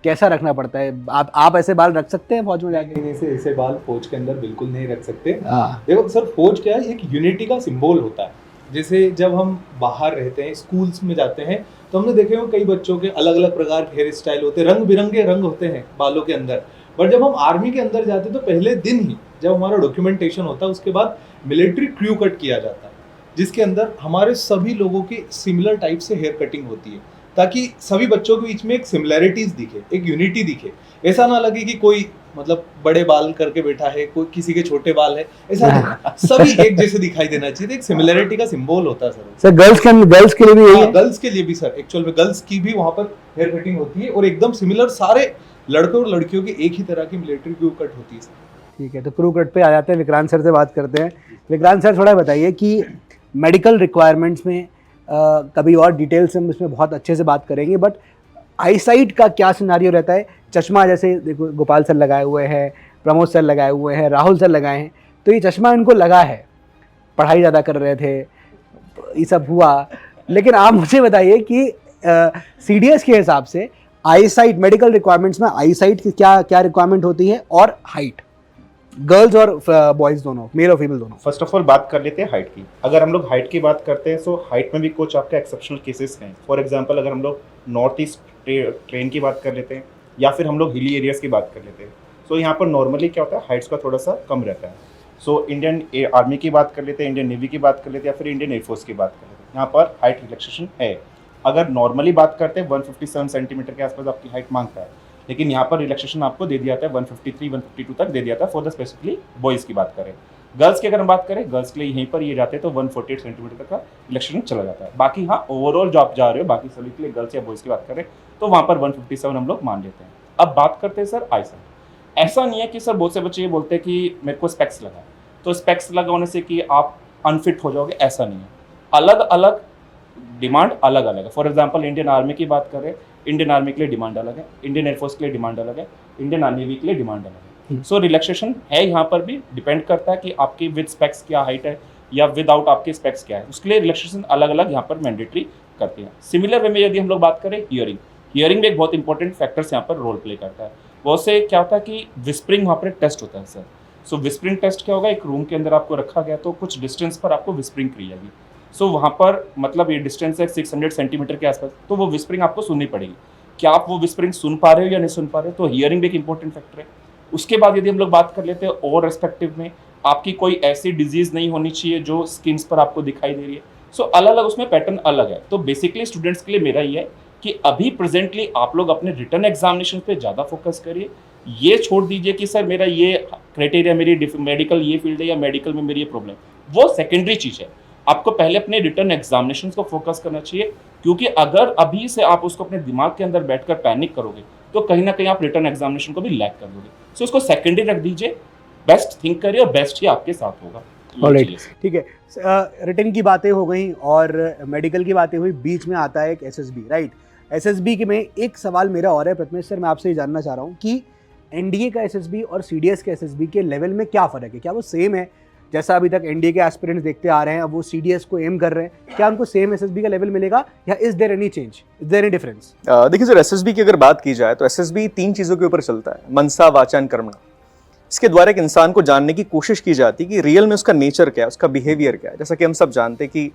कैसा रखना पड़ता है? आप ऐसे बाल रख सकते हैं फौज में जाके? नहीं, ऐसे बाल फौज के अंदर बिल्कुल नहीं रख सकते। हाँ, देखो सर, फौज क्या है, एक यूनिटी का सिंबल होता है। जैसे जब हम बाहर रहते हैं, स्कूल्स में जाते हैं, तो हमने देखे हो कई बच्चों के अलग अलग प्रकार के हेयर स्टाइल होते हैं, रंग बिरंगे रंग होते हैं बालों के अंदर। बट जब हम आर्मी के अंदर जाते हैं तो पहले दिन ही जब हमारा डॉक्यूमेंटेशन होता है उसके बाद मिलिट्री क्रू कट किया जाता है, जिसके अंदर हमारे सभी लोगों की सिमिलर टाइप से हेयर कटिंग होती है, ताकि सभी बच्चों के बीच में एक सिमिलैरिटीज दिखे, एक यूनिटी दिखे। ऐसा ना लगे कि कोई मतलब बड़े बाल करके बैठा है, कोई किसी के छोटे बाल है, ऐसा नहीं। सभी एक जैसे दिखाई देना चाहिए, एक सिमिलैरिटी का सिंबल होता है सर। गर्ल्स के लिए भी यही है? गर्ल्स के लिए भी सर, एक्चुअल में गर्ल्स की भी वहाँ पर हेयर कटिंग होती है और एकदम सिमिलर सारे लड़कों और लड़कियों की एक ही तरह की मिलिट्री क्रू कट होती है सर। ठीक है, तो क्रू कट पे आ जाते हैं, विक्रांत सर से बात करते हैं। विक्रांत सर थोड़ा बताइए कि मेडिकल रिक्वायरमेंट्स में कभी और डिटेल से हम इसमें बहुत अच्छे से बात करेंगे, बट आईसाइट का क्या सिनारियो रहता है? चश्मा जैसे देखो गोपाल सर लगाए हुए हैं, प्रमोद सर लगाए हुए हैं, राहुल सर लगाए हैं, तो ये चश्मा इनको लगा है, पढ़ाई ज़्यादा कर रहे थे, ये सब हुआ। लेकिन आप मुझे बताइए कि सीडीएस के हिसाब से आईसाइट, मेडिकल रिक्वायरमेंट्स में आईसाइट की क्या क्या रिक्वायरमेंट होती है, और हाइट, गर्ल्स और बॉयज़ दोनों, मेल और फीमेल दोनों? फर्स्ट ऑफ ऑल बात कर लेते हैं हाइट की। अगर हम लोग हाइट की बात करते हैं सो हाइट में भी कुछ आपके एक्सेप्शनल केसेस हैं। फॉर एग्जांपल अगर हम लोग नॉर्थ ईस्ट ट्रेन की बात कर लेते हैं या फिर हम लोग हिली एरियाज़ की बात कर लेते हैं, सो यहाँ पर नॉर्मली क्या होता है, हाइट्स का थोड़ा सा कम रहता है। सो इंडियन आर्मी की बात कर लेते हैं, इंडियन नेवी की बात कर लेते हैं या फिर इंडियन एयरफोर्स की बात कर लेते हैं, यहाँ पर हाइट रिलैक्सेशन है। अगर नॉर्मली बात करते हैं 157 सेंटीमीटर के आसपास आपकी हाइट मांगता है, लेकिन यहाँ पर रिलैक्सेशन आपको दे दिया जाता है 153, 152 तक दे दिया था फॉर द स्पेसिफिकली बॉयज़ की बात करें। गर्ल्स की अगर हम बात करें, गर्ल्स के लिए यहीं पर ये जाते हैं तो 148 सेंटीमीटर तक का रिलैक्सेशन चला जाता है। बाकी हाँ, ओवरऑल जो आप जा रहे हो बाकी सभी के लिए गर्ल्स या बॉयज़ की बात करें तो वहाँ पर 157 हम लोग मान लेते हैं। अब बात करते हैं सर आईसाइट। ऐसा नहीं है कि सर बहुत से बच्चे ये बोलते हैं कि मेरे को स्पेक्स लगा, तो स्पेक्स लगाने से कि आप अनफिट हो जाओगे, ऐसा नहीं है। अलग अलग डिमांड अलग अलग है। फॉर एग्जांपल इंडियन आर्मी की बात करें, इंडियन आर्मी के लिए डिमांड अलग है, इंडियन एयरफोर्स के लिए डिमांड अलग है, इंडियन नेवी के लिए डिमांड अलग है। सो रिलैक्सेशन है यहाँ पर भी, डिपेंड करता है कि आपकी विद स्पेक्स क्या हाइट है या विदाउट आपके स्पेक्स क्या है, उसके लिए रिलैक्सेशन अलग अलग यहाँ पर मैंडेटरी करते हैं। सिमिलर वे में यदि हम लोग बात करें हियरिंग में एक बहुत इंपॉर्टेंट फैक्टर्स यहाँ पर रोल प्ले करता है। बहुत से क्या होता है कि विस्परिंग वहाँ पर टेस्ट होता है सर। सो विस्परिंग टेस्ट क्या होगा, एक रूम के अंदर आपको रखा गया तो कुछ डिस्टेंस पर आपको विस्परिंग करी जाएगी। सो वहाँ पर मतलब ये डिस्टेंस है 600 सेंटीमीटर के आसपास, तो वो विस्परिंग आपको सुननी पड़ेगी। क्या आप वो विस्परिंग सुन पा रहे हो या नहीं सुन पा रहे हो, तो हियरिंग भी एक इंपॉर्टेंट फैक्टर है। उसके बाद यदि हम लोग बात कर लेते हैं और रेस्पेक्टिव में, आपकी कोई ऐसी डिजीज नहीं होनी चाहिए जो स्किन्स पर आपको दिखाई दे रही है। सो अलग अलग उसमें पैटर्न अलग है। तो बेसिकली स्टूडेंट्स के लिए मेरा ये है कि अभी प्रेजेंटली आप लोग अपने रिटर्न एग्जामिनेशन पे ज़्यादा फोकस करिए। ये छोड़ दीजिए कि सर मेरा ये क्राइटेरिया, मेरी मेडिकल ये फील्ड है या मेडिकल में मेरी ये प्रॉब्लम, वो सेकेंडरी चीज़ है। आपको पहले अपने रिटर्न एग्जामिनेशंस को फोकस करना चाहिए, क्योंकि अगर अभी से आप उसको अपने दिमाग के अंदर बैठकर पैनिक करोगे तो कहीं ना कहीं आप रिटर्न एग्जामिनेशन को भी लैग कर दोगे। सो उसको सेकेंडरी रख दीजिए, बेस्ट थिंक करिए और बेस्ट ही आपके साथ होगा। ऑलराइट, ठीक है। रिटर्न की बातें हो गई और मेडिकल की बातें हुई, बीच में आता है एक एसएसबी, राइट? एसएसबी के में एक सवाल मेरा और है प्रथमेश सर, मैं आपसे ये जानना चाह रहा हूँ कि एनडीए का एसएसबी और सीडीएस के एसएसबी के लेवल में क्या फ़र्क है? क्या वो सेम है जैसा अभी तक एनडीए के एस्पिरेंट्स देखते आ रहे हैं, अब वो सीडीएस को एम कर रहे हैं, क्या उनको सेम एसएसबी का लेवल मिलेगा या is there any change, is there any difference? देखिए सर, एसएसबी की अगर बात की जाए तो एसएसबी 3 चीज़ों के ऊपर चलता है, मनसा, वाचा, कर्मणा। इसके द्वारा एक इंसान को जानने की कोशिश की जाती है कि रियल में उसका नेचर क्या है, उसका बिहेवियर क्या है। जैसा कि हम सब जानते हैं कि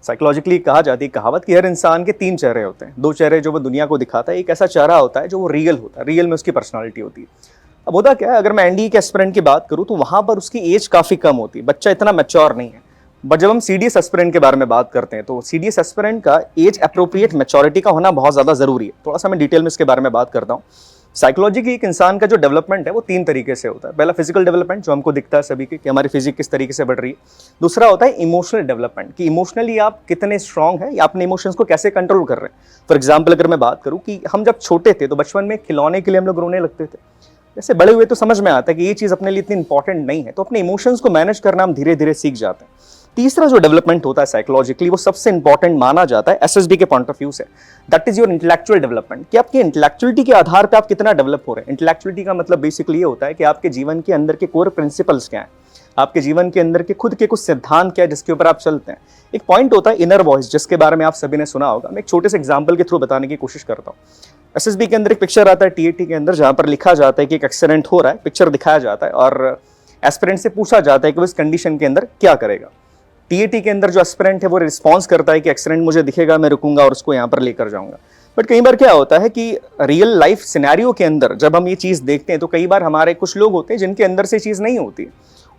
साइकोलॉजिकली कहा जाती है कहावत कि हर इंसान के 3 चेहरे होते हैं। 2 चेहरे जो वो दुनिया को दिखाता है, एक ऐसा चेहरा होता है जो वो रियल होता है, रियल में उसकी पर्सनालिटी होती है। अब होता क्या है, अगर मैं एनडीए के एस्पिरेंट की बात करूं तो वहां पर उसकी एज काफ़ी कम होती है, बच्चा इतना मैच्योर नहीं है। बट जब हम सीडीएस एस्पिरेंट के बारे में बात करते हैं तो सीडीएस एस्पिरेंट का एज अप्रोप्रिएट मैच्योरिटी का होना बहुत ज़्यादा ज़रूरी है। थोड़ा सा मैं डिटेल में इसके बारे में बात करता हूँ। साइकोलॉजी एक इंसान का जो डेवलपमेंट है वो 3 तरीके से होता है। पहला फिजिकल डेवलपमेंट जो हमको दिखता है सभी के कि हमारी फिजिक किस तरीके से बढ़ रही है। दूसरा होता है इमोशनल डेवलपमेंट कि इमोशनली आप कितने स्ट्रांग हैं या अपने इमोशंस को कैसे कंट्रोल कर रहे हैं। फॉर एग्जाम्पल अगर मैं बात करूँ कि हम जब छोटे थे तो बचपन में खिलौने के लिए हम लोग रोने लगते थे, जैसे बड़े हुए तो समझ में आता है कि ये चीज़ अपने लिए इतनी इंपॉर्टेंट नहीं है, तो अपने इमोशंस को मैनेज करना हम धीरे धीरे सीख जाते हैं। तीसरा जो डेवलपमेंट होता है साइकोलॉजिकली वो सबसे इंपॉर्टेंट माना जाता है एसएसबी के पॉइंट ऑफ व्यू से, that is your intellectual development कि आपकी इंटेलेक्चुअलिटी के आधार पे आप कितना डेवलप हो रहे हैं। इंटेलेक्चुअलिटी का मतलब बेसिकली ये होता है कि आपके जीवन के अंदर के कोर प्रिंसिपल्स क्या हैं, आपके जीवन के अंदर के खुद के कुछ सिद्धांत क्या है जिसके ऊपर आप चलते हैं। एक पॉइंट होता है इनर वॉइस जिसके बारे में आप सभी ने सुना होगा। मैं एक छोटे से एग्जाम्पल के थ्रू बताने की कोशिश करता हूँ। एसएसबी के अंदर एक पिक्चर आता है टीएटी के अंदर जहाँ पर लिखा जाता है कि एक एक्सीडेंट हो रहा है, पिक्चर दिखाया जाता है और एस्पिरेंट से पूछा जाता है कि वो इस कंडीशन के अंदर क्या करेगा। टीएटी के अंदर जो एस्पिरेंट है वो रिस्पॉन्स करता है कि एक्सीडेंट मुझे दिखेगा, मैं रुकूंगा और उसको यहाँ पर लेकर जाऊंगा। बट कई बार क्या होता है कि रियल लाइफ सिनेरियो के अंदर जब हम ये चीज़ देखते हैं तो कई बार हमारे कुछ लोग होते हैं जिनके अंदर से चीज़ नहीं होती,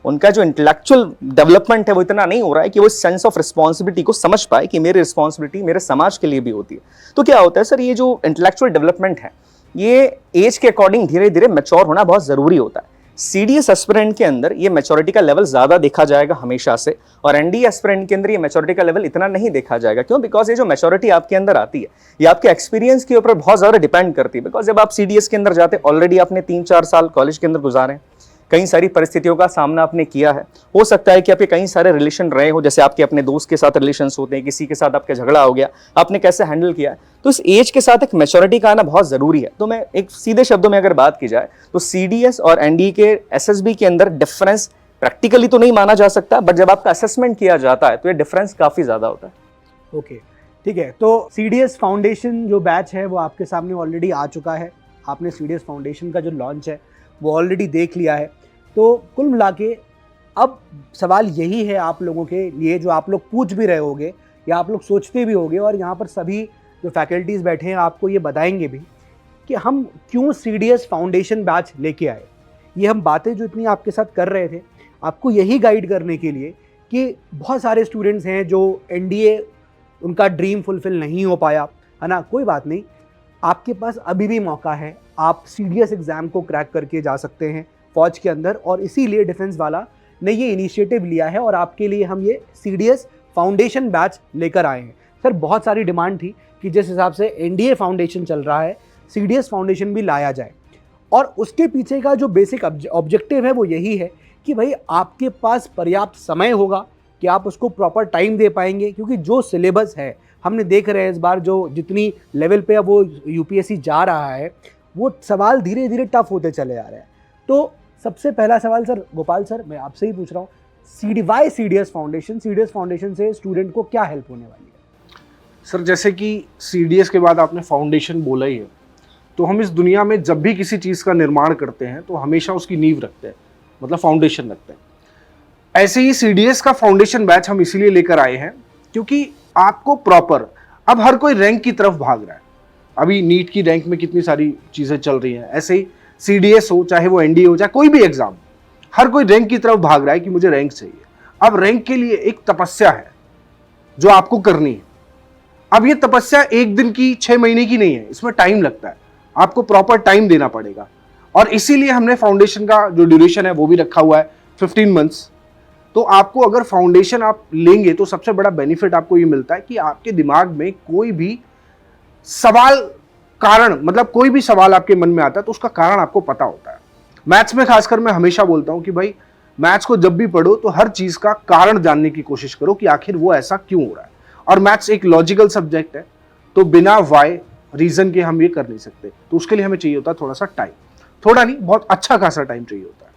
उनका जो इंटेलेक्चुअल डेवलपमेंट है वो इतना नहीं हो रहा है कि वो सेंस ऑफ रिस्पॉन्सिबिलिटी को समझ पाए कि मेरी रिस्पॉन्सिबिलिटी मेरे समाज के लिए भी होती है। तो क्या होता है सर, ये जो इंटेलेक्चुअल डेवलपमेंट है ये एज के अकॉर्डिंग धीरे धीरे मैच्योर होना बहुत ज़रूरी होता है। सीडीएस एस्पिरेंट के अंदर ये मैच्योरिटी का लेवल ज़्यादा देखा जाएगा हमेशा से, और एनडी एस्पिरेंट के अंदर ये मैच्योरिटी का लेवल इतना नहीं देखा जाएगा। क्यों? बिकॉज ये जो मैच्योरिटी आपके अंदर आती है ये आपके एक्सपीरियंस के ऊपर बहुत ज़्यादा डिपेंड करती है। बिकॉज जब आप सीडीएस के अंदर जाते ऑलरेडी आपने 3-4 साल कॉलेज के अंदर गुजारे, कई सारी परिस्थितियों का सामना आपने किया है। हो सकता है कि आपके कई सारे रिलेशन रहे हो, जैसे आपके अपने दोस्त के साथ रिलेशंस होते हैं, किसी के साथ आपका झगड़ा हो गया, आपने कैसे हैंडल किया है। तो इस एज के साथ एक मैच्योरिटी का आना बहुत ज़रूरी है। तो मैं एक सीधे शब्दों में अगर बात की जाए तो सीडीएस और एनडी के एसएसबी के अंदर डिफरेंस प्रैक्टिकली तो नहीं माना जा सकता, बट जब आपका असेसमेंट किया जाता है तो ये डिफरेंस काफ़ी ज़्यादा होता है। ओके, ठीक है। तो सीडीएस फाउंडेशन जो बैच है वो आपके सामने ऑलरेडी आ चुका है। आपने सीडीएस फाउंडेशन का जो लॉन्च है वो ऑलरेडी देख लिया है। तो कुल मिला के अब सवाल यही है आप लोगों के लिए, जो आप लोग पूछ भी रहे होगे या आप लोग सोचते भी होगे, और यहाँ पर सभी जो फैकल्टीज़ बैठे हैं आपको ये बताएंगे भी कि हम क्यों सीडीएस फाउंडेशन बैच लेके आए। ये हम बातें जो इतनी आपके साथ कर रहे थे आपको यही गाइड करने के लिए कि बहुत सारे स्टूडेंट्स हैं जो एनडीए उनका ड्रीम फुलफिल नहीं हो पाया, है ना। कोई बात नहीं, आपके पास अभी भी मौका है, आप सीडीएस एग्ज़ाम को क्रैक करके जा सकते हैं फौज के अंदर, और इसीलिए डिफेंस वाला ने ये इनिशिएटिव लिया है और आपके लिए हम ये सीडीएस फाउंडेशन बैच लेकर आए हैं। सर बहुत सारी डिमांड थी कि जिस हिसाब से एनडीए फाउंडेशन चल रहा है सीडीएस फाउंडेशन भी लाया जाए, और उसके पीछे का जो बेसिक ऑब्जेक्टिव है वो यही है कि भाई आपके पास पर्याप्त समय होगा कि आप उसको प्रॉपर टाइम दे पाएंगे, क्योंकि जो सिलेबस है हमने देख रहे हैं इस बार जो जितनी लेवल पे अब वो यूपीएससी जा रहा है वो सवाल धीरे धीरे टफ होते चले जा रहे हैं। तो सबसे पहला सवाल सर गोपाल सर मैं आपसे ही पूछ रहा हूँ, वाई सीडीएस फाउंडेशन से स्टूडेंट को क्या हेल्प होने वाली है? सर जैसे कि सीडीएस के बाद आपने फाउंडेशन बोला ही है, तो हम इस दुनिया में जब भी किसी चीज़ का निर्माण करते हैं तो हमेशा उसकी नींव रखते हैं, मतलब फाउंडेशन रखते हैं। ऐसे ही सीडीएस का फाउंडेशन बैच हम इसीलिए लेकर आए हैं क्योंकि आपको प्रॉपर, अब हर कोई रैंक की तरफ भाग रहा है। अभी नीट की रैंक में कितनी सारी चीज़ें चल रही हैं, ऐसे ही सीडीएस हो चाहे वो एनडीए हो चाहे कोई भी एग्जाम, हर कोई रैंक की तरफ भाग रहा है कि मुझे रैंक चाहिए। अब रैंक के लिए एक तपस्या है जो आपको करनी है। अब ये तपस्या एक दिन की 6 महीने की नहीं है, इसमें टाइम लगता है, आपको प्रॉपर टाइम देना पड़ेगा। और इसीलिए हमने फाउंडेशन का जो ड्यूरेशन है वो भी रखा हुआ है 15 मंथ्स। तो आपको अगर फाउंडेशन आप लेंगे तो सबसे बड़ा बेनिफिट आपको ये मिलता है कि आपके दिमाग में कोई भी सवाल कारण, मतलब कोई भी सवाल आपके मन में आता है तो उसका कारण आपको पता होता है। मैथ्स में खासकर मैं हमेशा बोलता हूं कि भाई मैथ्स को जब भी पढ़ो तो हर चीज का कारण जानने की कोशिश करो कि आखिर वो ऐसा क्यों हो रहा है। और मैथ्स एक लॉजिकल सब्जेक्ट है, तो बिना वाई रीजन के हम ये कर नहीं सकते, तो उसके लिए हमें चाहिए होता है थोड़ा सा टाइम, थोड़ा नहीं बहुत अच्छा खासा टाइम चाहिए होता है।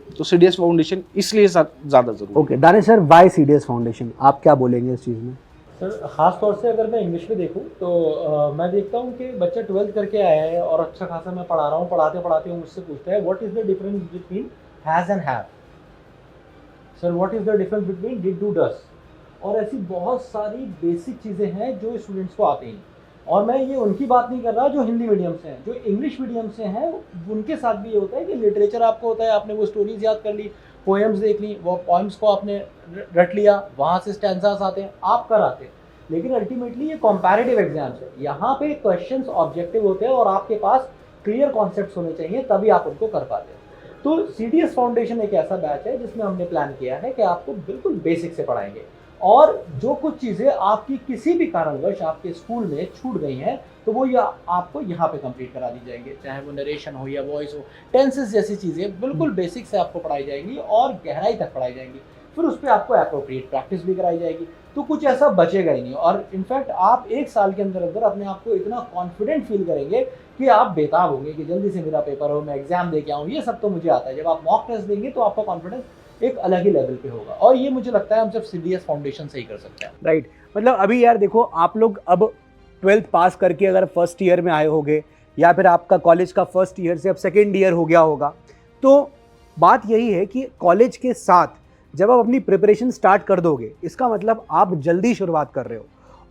तो सीडीएस फाउंडेशन इसलिए ज्यादा जरूरी। Okay Danish sir, why CDS foundation, आप क्या बोलेंगे इस चीज़ में? सर ख़ास तौर से अगर मैं इंग्लिश में देखूं तो मैं देखता हूं कि बच्चा 12th करके आया है और अच्छा खासा मैं पढ़ा रहा हूं, पढ़ाते पढ़ाते वो मुझसे पूछता है what is the difference between has and have. Sir what is the difference between did do does. और ऐसी बहुत सारी बेसिक चीज़ें हैं जो स्टूडेंट्स को आती हैं। और मैं ये उनकी बात नहीं कर रहा जो हिंदी मीडियम से हैं, जो इंग्लिश मीडियम से हैं उनके साथ भी ये होता है कि लिटरेचर आपको होता है, आपने वो स्टोरीज याद कर ली, पोएम्स देख ली, वो पोएम्स को आपने रट लिया, वहाँ से स्टैंजास आते हैं, आप कराते हैं। लेकिन अल्टीमेटली ये कंपैरेटिव एग्जाम्स है, यहाँ पे क्वेश्चंस ऑब्जेक्टिव होते हैं और आपके पास क्लियर कॉन्सेप्ट्स होने चाहिए, तभी आप उनको कर पाते हैं। तो CDS फाउंडेशन एक ऐसा बैच है जिसमें हमने प्लान किया है कि आपको बिल्कुल बेसिक से पढ़ाएंगे, और जो कुछ चीज़ें आपकी किसी भी कारणवश आपके स्कूल में छूट गई हैं तो वो आपको यहाँ पे कंप्लीट करा दी जाएंगे, चाहे वो नरेशन हो या वॉइस हो, टेंसेस जैसी चीज़ें बिल्कुल बेसिक से आपको पढ़ाई जाएंगी और गहराई तक पढ़ाई जाएंगी। फिर उस पर आपको अप्रोप्रिएट प्रैक्टिस भी कराई जाएगी, तो कुछ ऐसा बचेगा ही नहीं। और इनफैक्ट आप 1 साल के अंदर अंदर अपने आप को इतना कॉन्फिडेंट फील करेंगे कि आप बेताब होंगे कि जल्दी से मेरा पेपर हो, मैं एग्जाम दे के आऊँ, ये सब तो मुझे आता है। जब आप मॉक टेस्ट देंगे तो आपका कॉन्फिडेंस एक अलग ही लेवल पे होगा, और ये मुझे लगता है हम सिर्फ CDS फाउंडेशन से ही कर सकते हैं। राइट, मतलब अभी यार देखो, आप लोग अब 12th पास करके अगर फर्स्ट ईयर में आए होगे, या फिर आपका कॉलेज का फर्स्ट ईयर से अब सेकेंड ईयर हो गया होगा, तो बात यही है कि कॉलेज के साथ जब आप अपनी प्रिपरेशन स्टार्ट कर दोगे, इसका मतलब आप जल्दी शुरुआत कर रहे हो।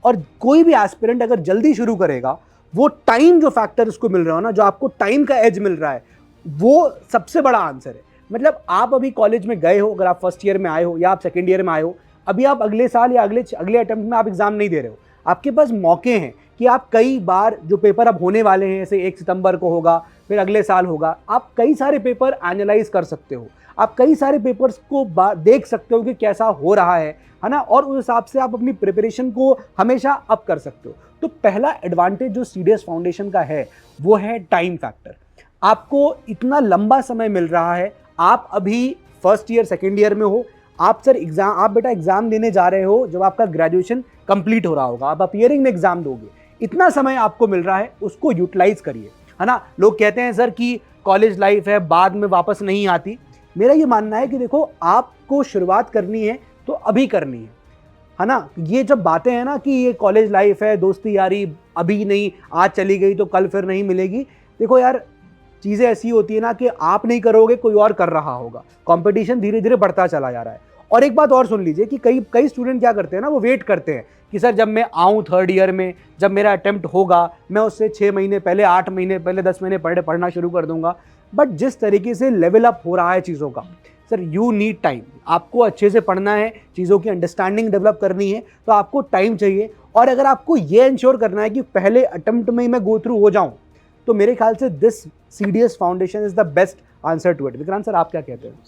और कोई भी एस्पिरेंट अगर जल्दी शुरू करेगा, वो टाइम जो फैक्टर उसको मिल रहा हो ना, जो आपको टाइम का एज मिल रहा है, वो सबसे बड़ा आंसर है। मतलब आप अभी कॉलेज में गए हो, अगर आप फर्स्ट ईयर में आए हो या आप सेकेंड ईयर में आए हो, अभी आप अगले साल या अगले अटेम्प्ट में आप एग्जाम नहीं दे रहे हो। आपके पास मौके हैं कि आप कई बार जो पेपर अब होने वाले हैं, जैसे 1 सितंबर को होगा, फिर अगले साल होगा, आप कई सारे पेपर एनालाइज कर सकते हो, आप कई सारे पेपर्स को देख सकते हो कि कैसा हो रहा है ना, और उस हिसाब से आप अपनी प्रिपरेशन को हमेशा अप कर सकते हो। तो पहला एडवांटेज जो CDS फाउंडेशन का है वो है टाइम फैक्टर। आपको इतना लंबा समय मिल रहा है, आप अभी फर्स्ट ईयर सेकेंड ईयर में हो, आप बेटा एग्जाम देने जा रहे हो जब आपका ग्रेजुएशन कंप्लीट हो रहा होगा, आप अपीयरिंग में एग्जाम दोगे, इतना समय आपको मिल रहा है, उसको यूटिलाइज करिए, है ना। लोग कहते हैं सर कि कॉलेज लाइफ है, बाद में वापस नहीं आती। मेरा ये मानना है कि देखो, आपको शुरुआत करनी है तो अभी करनी है ना। ये जब बातें हैं ना कि ये कॉलेज लाइफ है, दोस्ती यारी अभी नहीं, आज चली गई तो कल फिर नहीं मिलेगी, देखो यार, चीज़ें ऐसी होती है ना कि आप नहीं करोगे, कोई और कर रहा होगा। कंपटीशन धीरे धीरे बढ़ता चला जा रहा है। और एक बात और सुन लीजिए कि कई स्टूडेंट क्या करते हैं ना, वो वेट करते हैं कि सर जब मैं आऊँ थर्ड ईयर में, जब मेरा अटेम्प्ट होगा, मैं उससे 6 महीने पहले, 8 महीने पहले, 10 महीने पहले पढ़ना शुरू कर दूंगा। बट जिस तरीके से लेवल अप हो रहा है चीज़ों का, सर यू नीड टाइम। आपको अच्छे से पढ़ना है, चीज़ों की अंडरस्टैंडिंग डेवलप करनी है, तो आपको टाइम चाहिए। और अगर आपको ये इंश्योर करना है कि पहले अटेम्प्ट में ही मैं गो थ्रू हो जाऊँ, तो मेरे ख्याल से this CDS foundation is the best answer to it. Vikrant sir, आप क्या कहते हैं?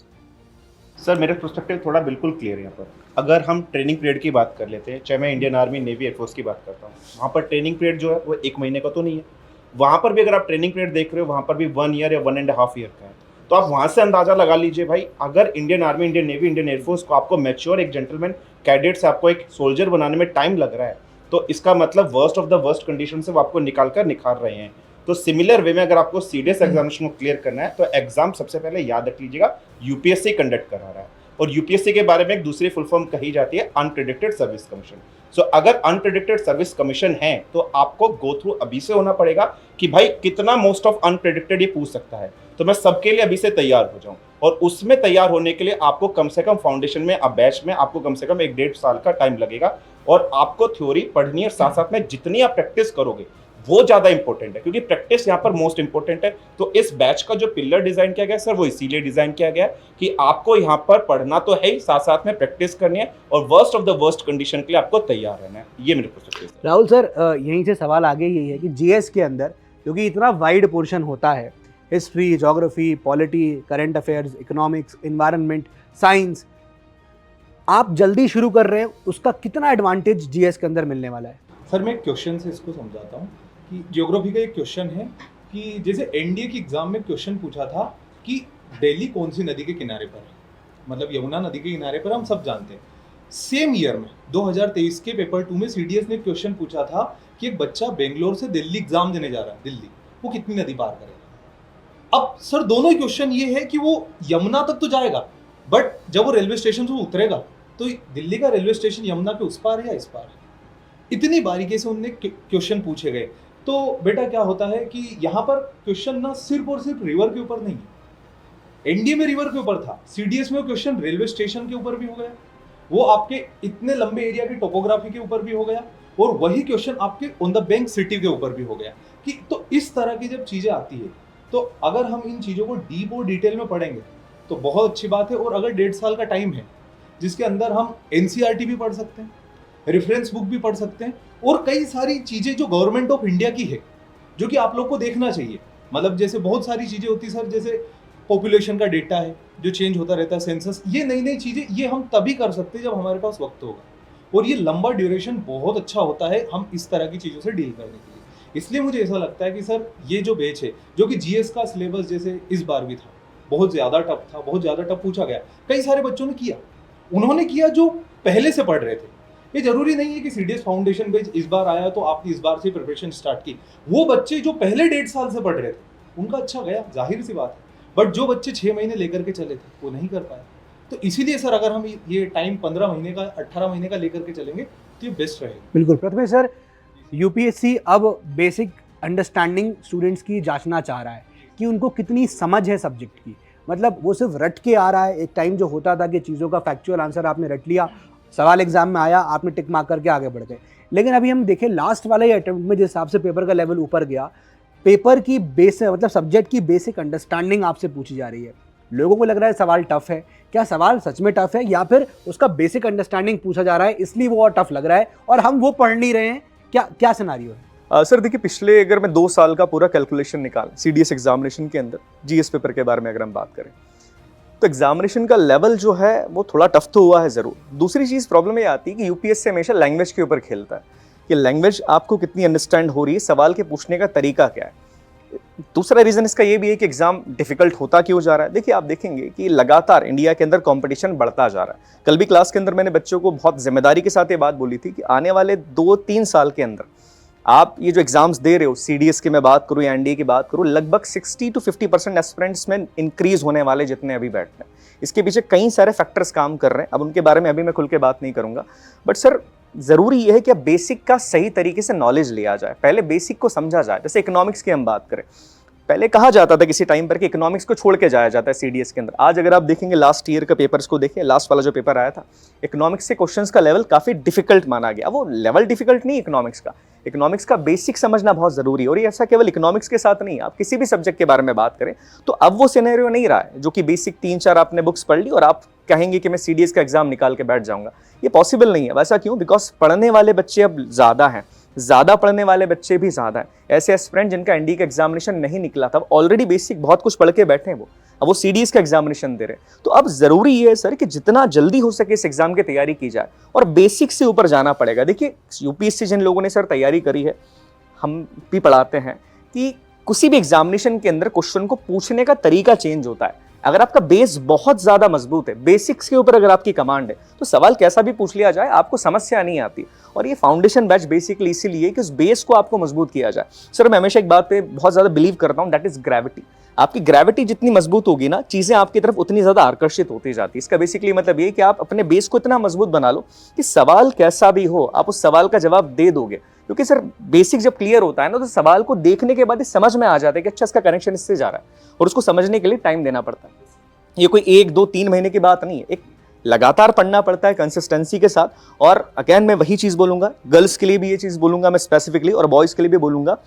सर मेरा पर्सपेक्टिव थोड़ा बिल्कुल क्लियर है यहाँ पर। अगर हम ट्रेनिंग पीरियड की बात कर लेते हैं, चाहे मैं इंडियन आर्मी, नेवी, एयरफोर्स की बात करता हूँ, वहाँ पर ट्रेनिंग पीरियड जो है वो 1 महीने का तो नहीं है। वहाँ पर भी अगर आप ट्रेनिंग पीरियड देख रहे हो, वहाँ पर भी 1 ईयर या 1.5 ईयर का है। तो आप वहाँ से अंदाजा लगा लीजिए भाई, अगर Indian army, Indian navy, Indian air force को आपको मैच्योर एक जेंटलमैन कैडेट से आपको एक सोल्जर बनाने में टाइम लग रहा है, तो इसका मतलब worst of the worst condition से वो आपको निकाल कर निखार रहे हैं। तो सिमिलर वे में अगर आपको CDS एग्जामिनेशन को क्लियर करना है, तो एग्जाम सबसे पहले याद रख लीजिएगा, UPSC कंडक्ट करा रहा है। और UPSC के बारे में एक दूसरी फुल फॉर्म कही जाती है अनप्रेडिक्टेड सर्विस कमीशन। सो अगर अनप्रेडिक्टेड सर्विस कमीशन है, तो आपको गो थ्रू अभी से होना पड़ेगा कि भाई कितना मोस्ट ऑफ अनप्रेडिक्टेड ये पूछ सकता है, तो मैं सबके लिए अभी से तैयार हो जाऊं। और उसमें तैयार होने के लिए आपको कम से कम फाउंडेशन में, अब बैच में आपको कम से कम 1-1.5 साल का टाइम लगेगा। और आपको थ्योरी पढ़नी है, साथ साथ में जितनी आप प्रैक्टिस करोगे वो ज्यादा इंपॉर्टेंट है, क्योंकि प्रैक्टिस यहाँ पर मोस्ट इंपॉर्टेंट है। तो इस बैच का जो पिलर डिजाइन किया गया सर, वो इसीलिए डिजाइन किया गया कि आपको यहाँ पर पढ़ना तो है ही, साथ साथ में प्रैक्टिस करनी है, और worst of the worst condition के लिए आपको तैयार रहना है। ये मेरे पर्सपेक्टिव है। राहुल सर, यहीं से सवाल आगे यही है कि GS के अंदर, क्योंकि इतना वाइड पोर्शन होता है, history, geography, polity, current affairs, economics, environment, science, आप जल्दी शुरू कर रहे हैं, उसका कितना एडवांटेज GS के अंदर मिलने वाला है? सर मैं एक क्वेश्चन से इसको समझाता हूँ कि ज्योग्राफी का एक क्वेश्चन है कि जैसे NDA की एग्जाम में क्वेश्चन पूछा था कि दिल्ली कौन सी नदी के किनारे पर है, मतलब यमुना नदी के किनारे पर, हम सब जानते हैं। सेम ईयर में 2023 के पेपर 2 में CDS ने क्वेश्चन पूछा था कि एक बच्चा बेंगलोर से दिल्ली एग्जाम देने जा रहा है, दिल्ली, वो कितनी नदी पार करेगा। अब सर दोनों ही क्वेश्चन ये है कि वो यमुना तक तो जाएगा, बट जब वो रेलवे स्टेशन से उतरेगा तो दिल्ली का रेलवे स्टेशन यमुना के उस पार है या इस पार है। इतनी बारीकी से उनने क्वेश्चन पूछे गए। तो बेटा क्या होता है कि यहाँ पर क्वेश्चन ना सिर्फ और सिर्फ रिवर के ऊपर नहीं है। NDA में रिवर के ऊपर था, CDS में क्वेश्चन रेलवे स्टेशन के ऊपर भी हो गया, वो आपके इतने लंबे एरिया की टोपोग्राफी के ऊपर भी हो गया, और वही क्वेश्चन आपके ऑन द बैंक सिटी के ऊपर भी हो गया। कि तो इस तरह की जब चीजें आती है, तो अगर हम इन चीजों को डीप और डिटेल में पढ़ेंगे तो बहुत अच्छी बात है। और अगर 1.5 साल का टाइम है जिसके अंदर हम NCERT भी पढ़ सकते हैं, रेफरेंस बुक भी पढ़ सकते हैं, और कई सारी चीजें जो गवर्नमेंट ऑफ इंडिया की है जो कि आप लोग को देखना चाहिए। मतलब जैसे बहुत सारी चीज़ें होती सर, जैसे पॉपुलेशन का डेटा है जो चेंज होता रहता है, सेंसस, ये नई नई चीज़ें ये हम तभी कर सकते हैं जब हमारे पास वक्त होगा, और ये लंबा ड्यूरेशन बहुत अच्छा होता है हम इस तरह की चीज़ों से डील करने के लिए। इसलिए मुझे ऐसा लगता है कि सर ये जो बैच है, जो कि जीएस का सिलेबस जैसे इस बार भी था, बहुत ज़्यादा टफ था, बहुत ज़्यादा टफ पूछा गया, कई सारे बच्चों ने किया, उन्होंने किया जो पहले से पढ़ रहे थे। ये जरूरी नहीं है कि सीडीएस फाउंडेशन बैच इस बार आया तो आपने इस बार से प्रिपरेशन स्टार्ट की। वो बच्चे जो पहले 1.5 साल से पढ़ रहे थे उनका अच्छा गया, जाहिर सी बात है, बट जो बच्चे 6 महीने लेकर के चले थे वो नहीं कर पाए। तो इसीलिए सर अगर हम ये टाइम 15 महीने का 18 महीने का लेकर के चलेंगे तो ये बेस्ट रहेगा। बिल्कुल। प्रथमेश सर, यूपीएससी अब बेसिक अंडरस्टैंडिंग स्टूडेंट्स की जांचना चाह रहा है कि उनको कितनी समझ है सब्जेक्ट की। मतलब वो सिर्फ रट के आ रहा है, एक टाइम जो होता था कि चीज़ों का फैक्चुअल आंसर आपने रट लिया, सवाल एग्जाम में आया, आपने टिक मार्क करके आगे बढ़ गए। लेकिन अभी हम देखें लास्ट वाले अटेम्प्ट में जिस हिसाब से पेपर का लेवल ऊपर गया, पेपर की मतलब सब्जेक्ट की बेसिक अंडरस्टैंडिंग आपसे पूछी जा रही है। लोगों को लग रहा है सवाल टफ है, क्या सवाल सच में टफ है या फिर उसका बेसिक अंडरस्टैंडिंग पूछा जा रहा है इसलिए वो और टफ लग रहा है और हम वो पढ़ नहीं रहे हैं? क्या सिनारियो है? सर देखिए, पिछले अगर मैं 2 साल का पूरा कैलकुलेशन निकाल सीडीएस एग्जामिनेशन के अंदर जीएस पेपर के बारे में अगर हम बात करें, तो एग्जामिनेशन का लेवल जो है वो थोड़ा टफ तो हुआ है ज़रूर। दूसरी चीज़ प्रॉब्लम ये आती है कि यूपीएससी हमेशा लैंग्वेज के ऊपर खेलता है कि लैंग्वेज आपको कितनी अंडरस्टैंड हो रही है, सवाल के पूछने का तरीका क्या है। दूसरा रीज़न इसका ये भी है कि एग्जाम डिफिकल्ट होता क्यों जा रहा है। देखिए, आप देखेंगे कि लगातार इंडिया के अंदर कंपटीशन बढ़ता जा रहा है। कल भी क्लास के अंदर मैंने बच्चों को बहुत जिम्मेदारी के साथ ये बात बोली थी कि आने वाले 2-3 साल के अंदर आप ये जो एग्जाम्स दे रहे हो, सीडीएस की मैं बात करूँ या एनडीए की बात करूँ, लगभग 60 to 50% एस्पिरेंट्स में इंक्रीज होने वाले जितने अभी बैठ रहे हैं। इसके पीछे कई सारे फैक्टर्स काम कर रहे हैं, अब उनके बारे में अभी मैं खुल के बात नहीं करूंगा। बट सर ज़रूरी यह है कि अब बेसिक का सही तरीके से नॉलेज लिया जाए, पहले बेसिक को समझा जाए। जैसे इकोनॉमिक्स की हम बात करें, पहले कहा जाता था किसी टाइम पर कि इकोनॉमिक्स को छोड़ के जाया जाता है सीडीएस के अंदर। आज अगर आप देखेंगे लास्ट ईयर का पेपर्स को देखें, लास्ट वाला जो पेपर आया था, इकोनॉमिक्स से क्वेश्चंस का लेवल काफ़ी डिफिकल्ट माना गया। वो लेवल डिफिकल्ट नहीं इकोनॉमिक्स का बेसिक समझना बहुत ज़रूरी है। और ये ऐसा केवल इकोनॉमिक्स के साथ नहीं, आप किसी भी सब्जेक्ट के बारे में बात करें तो अब वो सिनेरियो नहीं रहा है जो कि बेसिक 3-4 आपने बुक्स पढ़ ली और आप कहेंगे कि मैं सीडीएस का एग्जाम निकाल के बैठ जाऊंगा। ये पॉसिबल नहीं है। वैसा क्यों? बिकॉज पढ़ने वाले बच्चे अब ज़्यादा हैं, ज़्यादा पढ़ने वाले बच्चे भी ज़्यादा हैं। ऐसे एस्पिरेंट जिनका एनडीए का एग्जामिनेशन नहीं निकला था, ऑलरेडी बेसिक बहुत कुछ पढ़ के बैठे हैं, अब वो सीडीएस का एग्जामिनेशन दे रहे हैं। तो अब ज़रूरी ये है सर कि जितना जल्दी हो सके इस एग्जाम की तैयारी की जाए और बेसिक से ऊपर जाना पड़ेगा। देखिए, यूपीएससी जिन लोगों ने सर तैयारी करी है, हम भी पढ़ाते हैं कि किसी भी एग्जामिनेशन के अंदर क्वेश्चन को पूछने का तरीका चेंज होता है। अगर आपका बेस बहुत ज़्यादा मजबूत है, बेसिक्स के ऊपर अगर आपकी कमांड है, तो सवाल कैसा भी पूछ लिया जाए आपको समस्या नहीं आती। और ये फाउंडेशन बैच बेसिकली इसीलिए कि उस बेस को आपको मजबूत किया जाए। सर मैं हमेशा एक बात पे बहुत ज़्यादा बिलीव करता हूँ, दैट इज ग्रेविटी। आपकी ग्रेविटी जितनी मजबूत होगी ना, चीज़ें आपकी तरफ उतनी ज़्यादा आकर्षित होती जाती है। इसका बेसिकली मतलब ये कि आप अपने बेस को इतना मजबूत बना लो कि सवाल कैसा भी हो आप उस सवाल का जवाब दे दोगे। क्योंकि सर बेसिक जब क्लियर होता है ना, तो सवाल को देखने के बाद समझ में आ जाता है कि अच्छा इसका कनेक्शन इससे जा रहा है, और उसको समझने के लिए टाइम देना पड़ता है। ये कोई 1-2-3 महीने की बात नहीं है, एक लगातार पढ़ना पड़ता है कंसिस्टेंसी के साथ। और अगेन मैं वही चीज़ बोलूँगा, गर्ल्स के लिए भी ये चीज़ बोलूँगा मैं स्पेसिफिकली, और बॉयज़ के लिए भी बोलूँगा,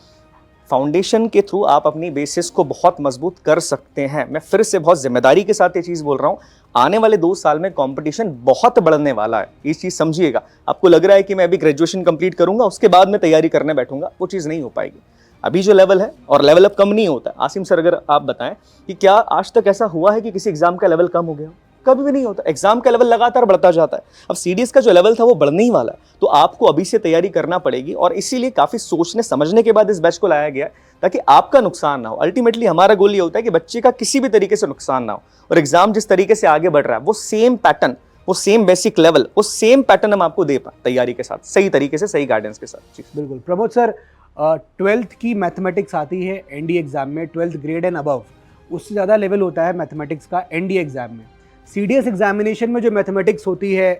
फाउंडेशन के थ्रू आप अपनी बेसिस को बहुत मजबूत कर सकते हैं। मैं फिर से बहुत जिम्मेदारी के साथ ये चीज़ बोल रहा हूँ, आने वाले 2 साल में कंपटीशन बहुत बढ़ने वाला है, ये चीज़ समझिएगा। आपको लग रहा है कि मैं अभी ग्रेजुएशन कंप्लीट करूँगा उसके बाद मैं तैयारी करने बैठूंगा, वो चीज़ नहीं हो पाएगी। अभी जो लेवल है, और लेवल अब कम नहीं होता। आसिम सर अगर आप बताएं कि क्या आज तक ऐसा हुआ है कि किसी एग्जाम का लेवल कम हो गया? कभी भी नहीं होता। एग्जाम का लेवल लगातार बढ़ता जाता है। अब सीडीएस का जो लेवल था वो बढ़ने ही वाला है, तो आपको अभी से तैयारी करना पड़ेगी। और इसीलिए काफ़ी सोचने समझने के बाद इस बैच को लाया गया है, ताकि आपका नुकसान ना हो। अल्टीमेटली हमारा गोल ये होता है कि बच्चे का किसी भी तरीके से नुकसान ना हो, और एग्जाम जिस तरीके से आगे बढ़ रहा है वो सेम पैटर्न, वो सेम बेसिक लेवल, वो सेम पैटर्न हम आपको दे पाए तैयारी के साथ, सही तरीके से, सही गाइडेंस के साथ। जी बिल्कुल। प्रमोद सर, 12th की मैथमेटिक्स आती है एनडीए एग्जाम में, 12th ग्रेड एंड अबव, उससे ज़्यादा लेवल होता है मैथमेटिक्स का एनडीए एग्जाम में। सीडीएस एग्जामिनेशन में जो मैथमेटिक्स होती है,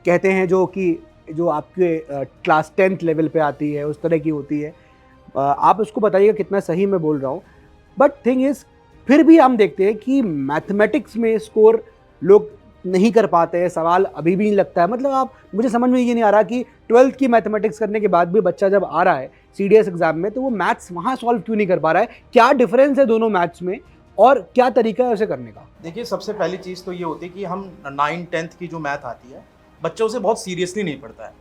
कहते हैं जो आपके क्लास 10th लेवल पे आती है, उस तरह की होती है। आप उसको बताइएगा कितना सही मैं बोल रहा हूँ। बट थिंग इज़, फिर भी हम देखते हैं कि मैथमेटिक्स में स्कोर लोग नहीं कर पाते हैं, सवाल अभी भी नहीं लगता है। मतलब मुझे समझ में ये नहीं आ रहा कि 12th की मैथमेटिक्स करने के बाद भी बच्चा जब आ रहा है सीडीएस एग्जाम में, तो वो मैथ्स वहाँ सॉल्व क्यों नहीं कर पा रहा है? क्या डिफरेंस है दोनों मैथ्स में और क्या तरीका है उसे करने का? देखिए, सबसे पहली चीज़ तो ये होती है कि हम 9th-10th की जो मैथ आती है, बच्चों से बहुत सीरियसली नहीं पढ़ता है।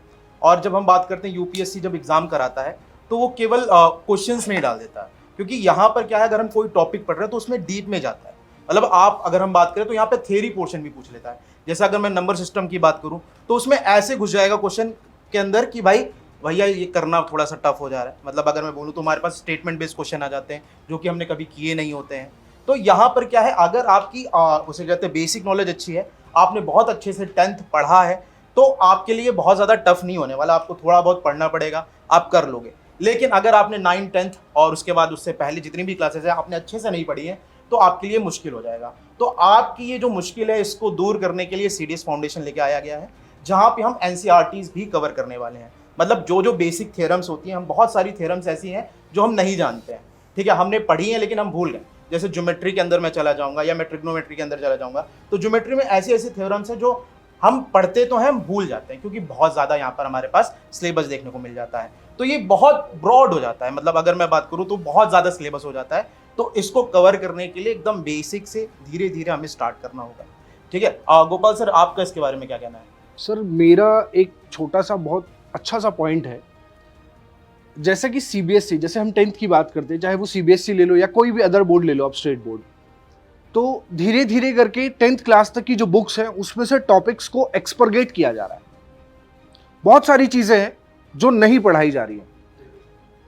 और जब हम बात करते हैं यूपीएससी जब एग्ज़ाम कराता है, तो वो केवल क्वेश्चंस नहीं डाल देता है, क्योंकि यहाँ पर क्या है, अगर हम कोई टॉपिक पढ़ रहे हैं तो उसमें डीप में जाता है। मतलब आप अगर हम बात करें तो यहाँ पे थ्योरी पोर्शन भी पूछ लेता है। जैसे अगर मैं नंबर सिस्टम की बात करूँ तो उसमें ऐसे घुस जाएगा क्वेश्चन के अंदर कि भाई भैया ये करना थोड़ा सा टफ हो जा रहा है। मतलब अगर मैं बोलूँ तो हमारे पास स्टेटमेंट बेस्ड क्वेश्चन आ जाते हैं जो कि हमने कभी किए नहीं होते हैं। तो यहाँ पर क्या है, अगर आपकी उसे कहते हैं बेसिक नॉलेज अच्छी है, आपने बहुत अच्छे से 10th पढ़ा है, तो आपके लिए बहुत ज़्यादा टफ नहीं होने वाला। आपको थोड़ा बहुत पढ़ना पड़ेगा, आप कर लोगे। लेकिन अगर आपने 9th 10th और उसके बाद उससे पहले जितनी भी क्लासेस है आपने अच्छे से नहीं पढ़ी है तो आपके लिए मुश्किल हो जाएगा। तो आपकी ये जो मुश्किल है इसको दूर करने के लिए सीडीएस फाउंडेशन लेके आया गया है, जहाँ पे हम एनसीईआरटीज भी कवर करने वाले हैं। मतलब जो जो बेसिक थ्योरम्स होती हैं, हम बहुत सारी थ्योरम्स ऐसी हैं जो हम नहीं जानते हैं, ठीक है, हमने पढ़ी हैं लेकिन हम भूल गए। जैसे ज्योमेट्री के अंदर मैं चला जाऊंगा या मैं ट्रिग्नोमेट्री के अंदर चला जाऊंगा, तो ज्योमेट्री में ऐसी ऐसी थ्योरम्स हैं जो हम पढ़ते तो हैं, हम भूल जाते हैं, क्योंकि बहुत ज़्यादा यहाँ पर हमारे पास सिलेबस देखने को मिल जाता है। तो ये बहुत ब्रॉड हो जाता है, मतलब अगर मैं बात करूँ तो बहुत ज़्यादा सिलेबस हो जाता है। तो इसको कवर करने के लिए एकदम बेसिक से धीरे धीरे हमें स्टार्ट करना होगा, ठीक है। गोपाल सर, आपका इसके बारे में क्या कहना है? सर मेरा एक छोटा सा बहुत अच्छा सा पॉइंट है। जैसे कि सीबीएसई, जैसे हम 10th की बात करते हैं, चाहे वो सीबीएसई ले लो या कोई भी अदर बोर्ड ले लो, आप स्टेट बोर्ड, तो धीरे धीरे करके 10th क्लास तक की जो बुक्स हैं उसमें से टॉपिक्स को एक्सपर्गेट किया जा रहा है। बहुत सारी चीजें हैं जो नहीं पढ़ाई जा रही है,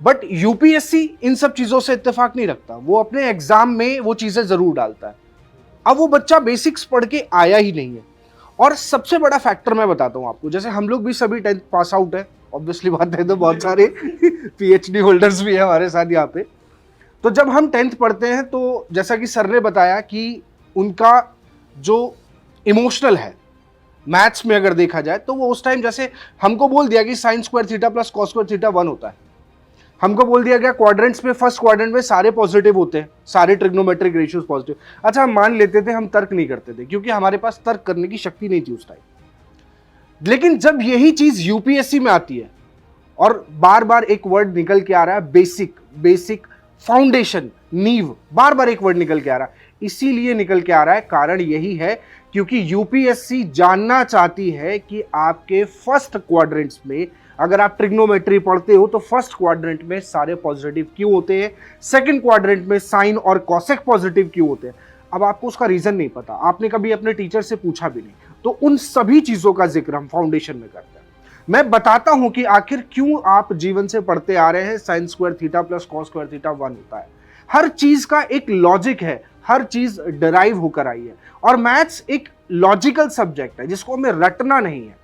बट यूपीएससी इन सब चीजों से इत्तेफाक नहीं रखता। वो अपने एग्जाम में वो चीजें जरूर डालता है। अब वो बच्चा बेसिक्स पढ़ के आया ही नहीं है। और सबसे बड़ा फैक्टर मैं बताता हूं आपको, जैसे हम लोग भी सभी 10th पास आउट है, ऑब्वियसली बात है, तो बहुत सारे पीएचडी होल्डर्स भी है हमारे साथ यहाँ पे। तो जब हम 10th पढ़ते हैं तो जैसा कि सर ने बताया कि उनका जो इमोशनल है मैथ्स में अगर देखा जाए तो वो उस टाइम, जैसे हमको बोल दिया कि sine square theta plus cos square theta 1 होता है, हमको बोल दिया गया क्वाड्रेंट्स में फर्स्ट क्वाड्रेंट में सारे पॉजिटिव होते हैं, सारे ट्रिग्नोमेट्रिक रेशियोज पॉजिटिव। अच्छा, हम मान लेते थे, हम तर्क नहीं करते थे क्योंकि हमारे पास तर्क करने की शक्ति नहीं थी उस टाइम। लेकिन जब यही चीज यूपीएससी में आती है और बार बार एक वर्ड निकल के आ रहा है, बेसिक फाउंडेशन, नींव, बार बार एक वर्ड निकल के आ रहा है। इसीलिए निकल के आ रहा है, कारण यही है क्योंकि यूपीएससी जानना चाहती है कि आपके फर्स्ट क्वाड्रेंट्स में, अगर आप ट्रिग्नोमेट्री पढ़ते हो तो फर्स्ट क्वाड्रेंट में सारे पॉजिटिव क्यों होते हैं, सेकंड क्वाड्रेंट में साइन और कॉसेक पॉजिटिव क्यों होते हैं। अब आपको उसका रीजन नहीं पता, आपने कभी अपने टीचर से पूछा भी नहीं, तो उन सभी चीजों का जिक्र हम फाउंडेशन में करते हैं। मैं बताता हूं कि आखिर क्यों आप जीवन से पढ़ते आ रहे हैं sine square theta plus cos square theta 1 होता है। हर चीज का एक लॉजिक है, हर चीज डिराइव होकर आई है, और मैथ्स एक लॉजिकल सब्जेक्ट है जिसको हमें रटना नहीं है।